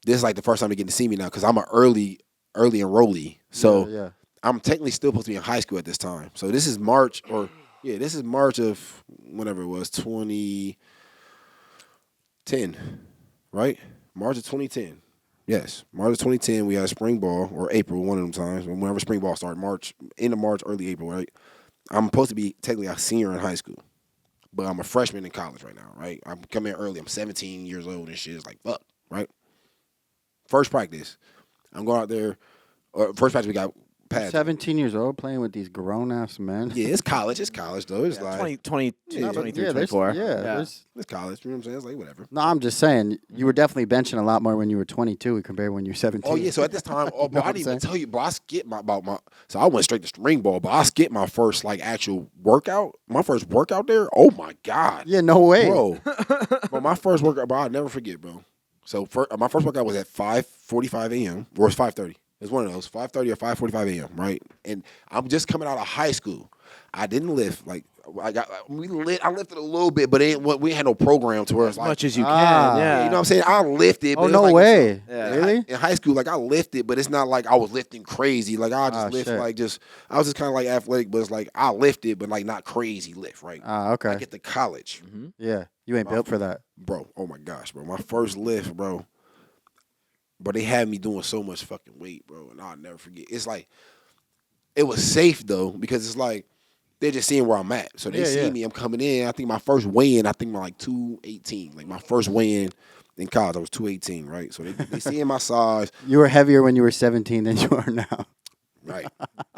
This is like the first time they get to see me now because I'm an early enrollee. So yeah. I'm technically still supposed to be in high school at this time. So this is March this is March of whenever it was 2010, right? March of 2010. Yes, March of 2010. We had spring ball or April, one of them times. Whenever spring ball started, end of March, early April, right? I'm supposed to be technically a senior in high school, but I'm a freshman in college right now, right? I'm coming in early. I'm 17 years old and shit. It's like fuck, right? First practice, I'm going out there. First practice we got pads. 17 years old playing with these grown ass men. Yeah, it's college. It's college though. It's like 22, Yeah, 23, yeah, 24. there's- it's college. You know what I'm saying? It's like whatever. No, I'm just saying you were definitely benching a lot more when you were 22 compared to when you were 17. Oh yeah. So at this time, know bro, what I I'm didn't even saying? tell you, bro. I skipped my. So I went straight to spring ball, but I skipped my first like actual workout. My first workout there. Oh my god. Yeah, no way. Bro. Bro, my first workout, bro, I'll never forget, bro. So my first workout was at 5:45 a.m. or it's 5:30. It's one of those 5:30 or 5:45 a.m. Right, and I'm just coming out of high school. I didn't lift like I lifted a little bit, but we had no program to where it's As like much as you Ah. can. yeah, Yeah. you know what I'm saying. I lifted. Oh, but it's no like, way. Yeah. Really? In high school, like I lifted, but it's not like I was lifting crazy. Like I just lift, shit. like I was just kind of like athletic, but it's like I lifted, but like not crazy lift, right? Ah, okay. I get to college, Yeah, you ain't built for that. bro. Oh my gosh, bro. My first lift, bro. But they had me doing so much fucking weight, bro, and I'll never forget. It's like it was safe though because it's like they're just seeing where I'm at. So they see me. I'm coming in. I think my first weigh-in, I think I'm like 218. Like my first weigh-in in college, I was 218, right? So they seeing my size. You were heavier when you were 17 than you are now. Right.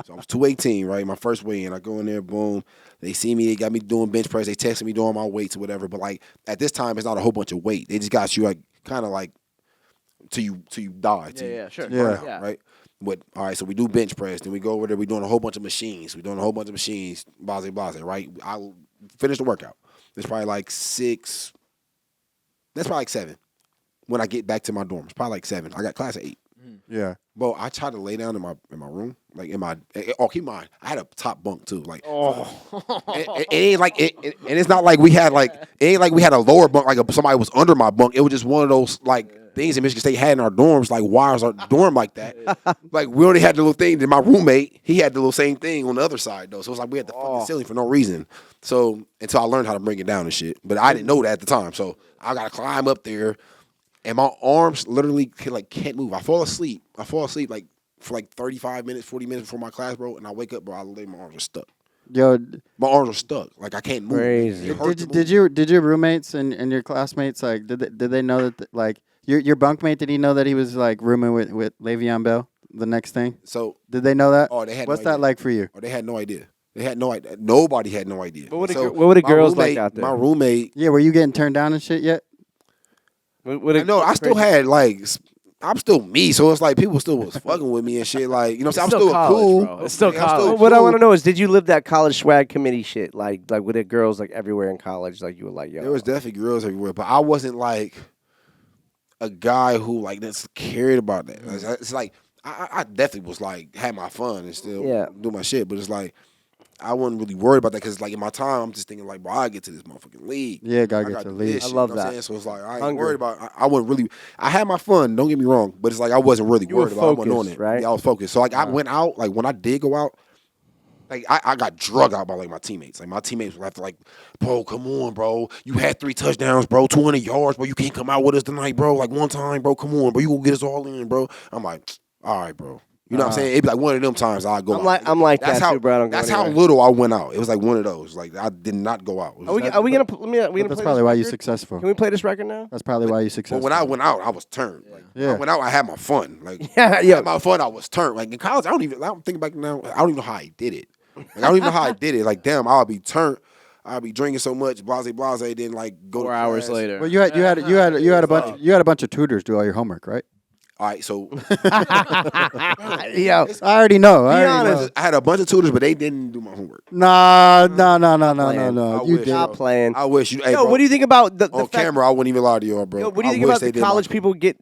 So I was 218, right? My first weigh-in. I go in there, boom. They see me. They got me doing bench press. They texting me doing my weights or whatever. But like at this time, it's not a whole bunch of weight. They just got you like kind of like till you die. Sure. Till you burn out, right? But all right, so we do bench press. Then we go over there. We doing a whole bunch of machines. Blase, right? I finish the workout. It's probably like 6. That's probably like 7. When I get back to my dorm, it's probably like 7. I got class at 8. Yeah. Bro, I tried to lay down in my room, like in my. Oh, keep in mind, I had a top bunk too. Like, it ain't like and it's not like we had like it ain't like we had a lower bunk like somebody was under my bunk. It was just one of those like things that Michigan State had in our dorms, like wires our dorm like that. Like we only had the little thing. Then my roommate, he had the little same thing on the other side though. So it's like we had the fucking ceiling for no reason. So until I learned how to bring it down and shit, but I didn't know that at the time. So I gotta climb up there. And my arms literally can't move. I fall asleep like for like 35 minutes, 40 minutes before my class, bro. And I wake up, bro. My arms are stuck. Yo, My arms are stuck. Like I can't move. Crazy. It hurts to did your roommates and your classmates like did they know that like your bunkmate, did he know that he was like rooming with Le'Veon Bell? The next thing, So did they know that? Oh, they had. What's no that idea. like for you? Oh, they had no idea. They had no idea. Nobody had no idea. What would So what would the my girls like roommate- out there? My roommate. Yeah, were you getting turned down and shit yet? No, I still had like. I'm still me, so it's like people still was fucking with me and shit. Like, you know what I'm saying? I'm still still college, cool. bro. It's still Yeah, I'm college. What I cool. want to know is, did you live that college swag committee shit? Like with the girls like everywhere in college? Like you were like, yo. There was definitely girls everywhere, but I wasn't like a guy who like that's cared about that. It's like I definitely was like had my fun and still do my shit, but it's like I wasn't really worried about that because like in my time I'm just thinking like, bro, I get to this motherfucking league. Yeah, gotta get got to the this league. shit, I you love know what I'm that. saying? So it's like I ain't Hunger. worried about. I wasn't really. I had my fun. Don't get me wrong, but it's like I wasn't really You were worried about. I wasn't on focused, it. right? Yeah, I was focused. So like I went out. Like when I did go out. Like I got drug out by like my teammates. Like my teammates would have to like, bro, come on, bro. You had 3 touchdowns, bro. 200 yards, bro. You can't come out with us tonight, bro. Like one time, bro. Come on, bro. You gonna get us all in, bro. I'm like, all right, bro. You know what I'm saying? It'd be like one of them times I'd go out. I'm like That's that how, too, bro. I don't go that's how anywhere. little I went out. It was like one of those. Like I did not go out. It was Are we like- gonna? Let me. We gonna That's play probably this why you're record? successful. Can we play this record now? That's probably why you're but successful. when I went out, I was turned. Like, Yeah. I went out, I had my fun. Like Yeah, I yo. had my fun, I was turned. Like in college, I'm thinking back now, I don't even know how I did it. Like, I don't even know how I did it. Like damn, I'll be turned. I'll be drinking so much, blase, then like go 4 to hours class. later. Well, you had a bunch of tutors do all your homework, right? All right, so Yo, I already know. Be I already honest. know. I had a bunch of tutors, but they didn't do my homework. No. I You wish. did. stop playing. I wish you. Hey, Yo, bro, what do you think about the on fact, camera? I wouldn't even lie to y'all, bro. Yo, what do you I think wish about they the did my- college people get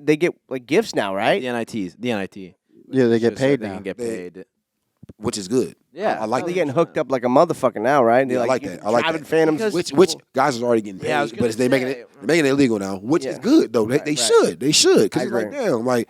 like gifts now, right? The NIT. Yeah, they get Just paid they now. can get They- paid. which is good. Yeah, I like They're that. getting hooked up like a motherfucker now, right? They're Yeah, I like you that. I like driving that. Phantoms. Which guys is already getting paid, Yeah, I was but gonna they making say. it illegal now, which Yeah. is good though. They Right. should, because I it's like agree. damn, like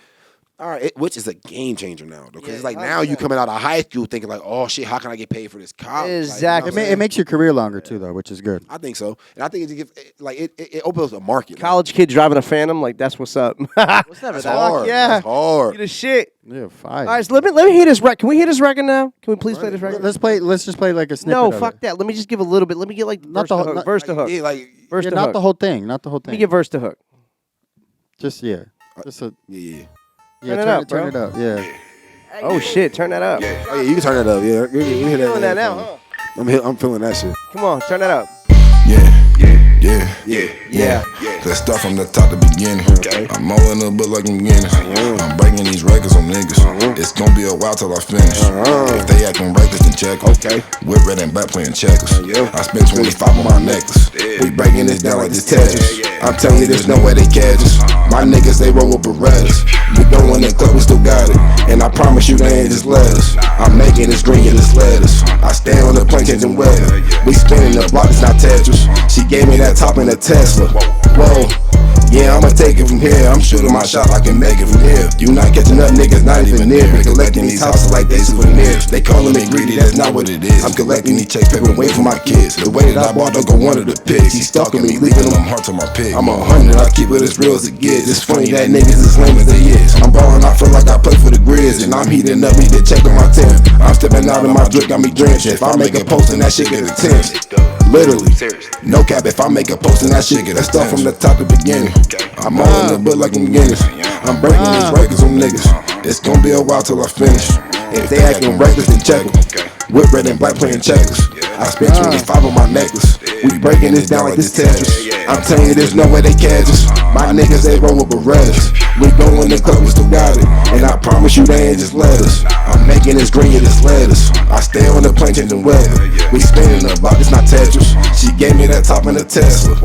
all right, which is a game changer now, because Yeah, it's like now you 100%. coming out of high school thinking like, oh shit, how can I get paid for this college? Exactly. Like, It makes your career longer too, though, which is good. I think so, and I think it opens a market. now. College kid driving a Phantom, like that's what's up. What's never That's that? hard. yeah. That's hard. You the shit. Yeah, fine. All right, so let me hear this record. Can we hear this record now? Can we please play this record? Let's just play like a snippet. No, of fuck it. that. Let me just give a little bit. Let me get like Not verse the to whole- hook. not- Verse to hook. Yeah, like Verse Yeah, to not hook. the whole thing. Not the whole Let me thing. get verse to hook. Just yeah. Just a yeah. yeah. Turn it up, turn it bro. up. Yeah. Oh shit, turn that up. Oh yeah, you can turn that up. Yeah, you hear Feeling that that now, huh? I'm feeling that shit. Come on, turn that up. Yeah. Let's start from the top to beginning. I'm mowing the book like I'm beginning. I'm breaking these records on niggas. It's gonna be a while till I finish. If they acting reckless, then check 'em. Whip red and black playing checkers. I spent 25 on my necklace. We breaking this down like this Tetris. I'm telling you, there's no way they catch us. My niggas, they roll with Berettas. We go in the club, we still got it. And I promise you, they ain't just lettuce. I'm making this green, yeah, this lettuce. I stay on the plane, changing weather. We spinning the block, it's not Tetris. She gave me that top in a Tesla. Whoa. Yeah, I'ma take it from here. I'm shooting my shot, I can make it from here. You not catching up, niggas not even near. Been collecting these houses like they souvenirs. They calling me greedy, that's not what it is. I'm collecting these checks, paper, wait for my kids. The way that I bought, don't go one of the pigs. He stalking me, leaving them Heart to my pig. I'm 100, I keep it as real as it gets. It's funny that niggas as lame as they is. I'm ballin', I feel like I play for the Grizz. And I'm heating up, need to check on my temp. I'm stepping out of my drink, got me drenched. If I make a post and that shit get attention. Literally, no cap, if I make a post and that shit get that stuff from the top to beginning. I'm all in the book like I'm beginners. I'm breaking these records on niggas. It's gonna be a while till I finish. If they acting reckless, then check 'em. Whip red and black playing checkers. I spent 25 on my necklace. We breaking this down like this Tetris. I'm telling you, there's no way they catch us. My niggas, they roll with Berettas. We go in the club, we still got it. And I promise you, they ain't just lettuce. I'm making this green, yeah, this lettuce. I stay on the plane, changing weather. We spinning the block, it's not Tetris. She gave me that top in a Tesla.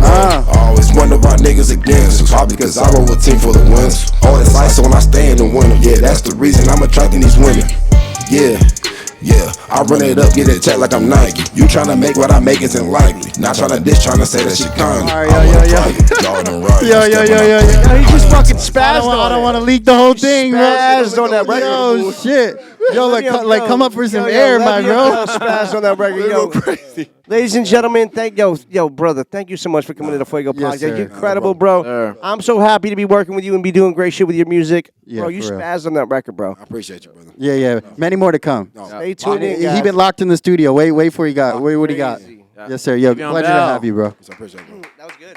I always wonder why niggas against us. Probably cause I roll a team full of winners. All this ice on, I stay in the winter. Yeah, that's the reason I'm attracting these women. Yeah, I run it up, get it checked like I'm Nike. You tryna make what I make isn't likely. Not tryna dish, tryna say that shit kind. Jordan Wright. Yo. Yo, he just fucking spazzed I on don't it. want to leak the whole thing, bro. Spazzed on that record. Yo, shit. Yo, like come up for some Yo, air, let my me bro. know spazzed on that record. Yo, ladies and gentlemen, yo, brother, thank you so much for coming to the Fuego Yes, podcast. sir. You're incredible, bro. Sir. I'm so happy to be working with you and be doing great shit with your music. Yeah, bro, you for real. spazzed on that record, bro. I appreciate you, brother. Yeah. Many more to come. Stay tuned in, guys. He been locked in the studio. Wait for he got. Wait what he got. Crazy. Yes, sir. Yo, Le'Veon pleasure to Bell. have you, bro. So I appreciate you. That was good.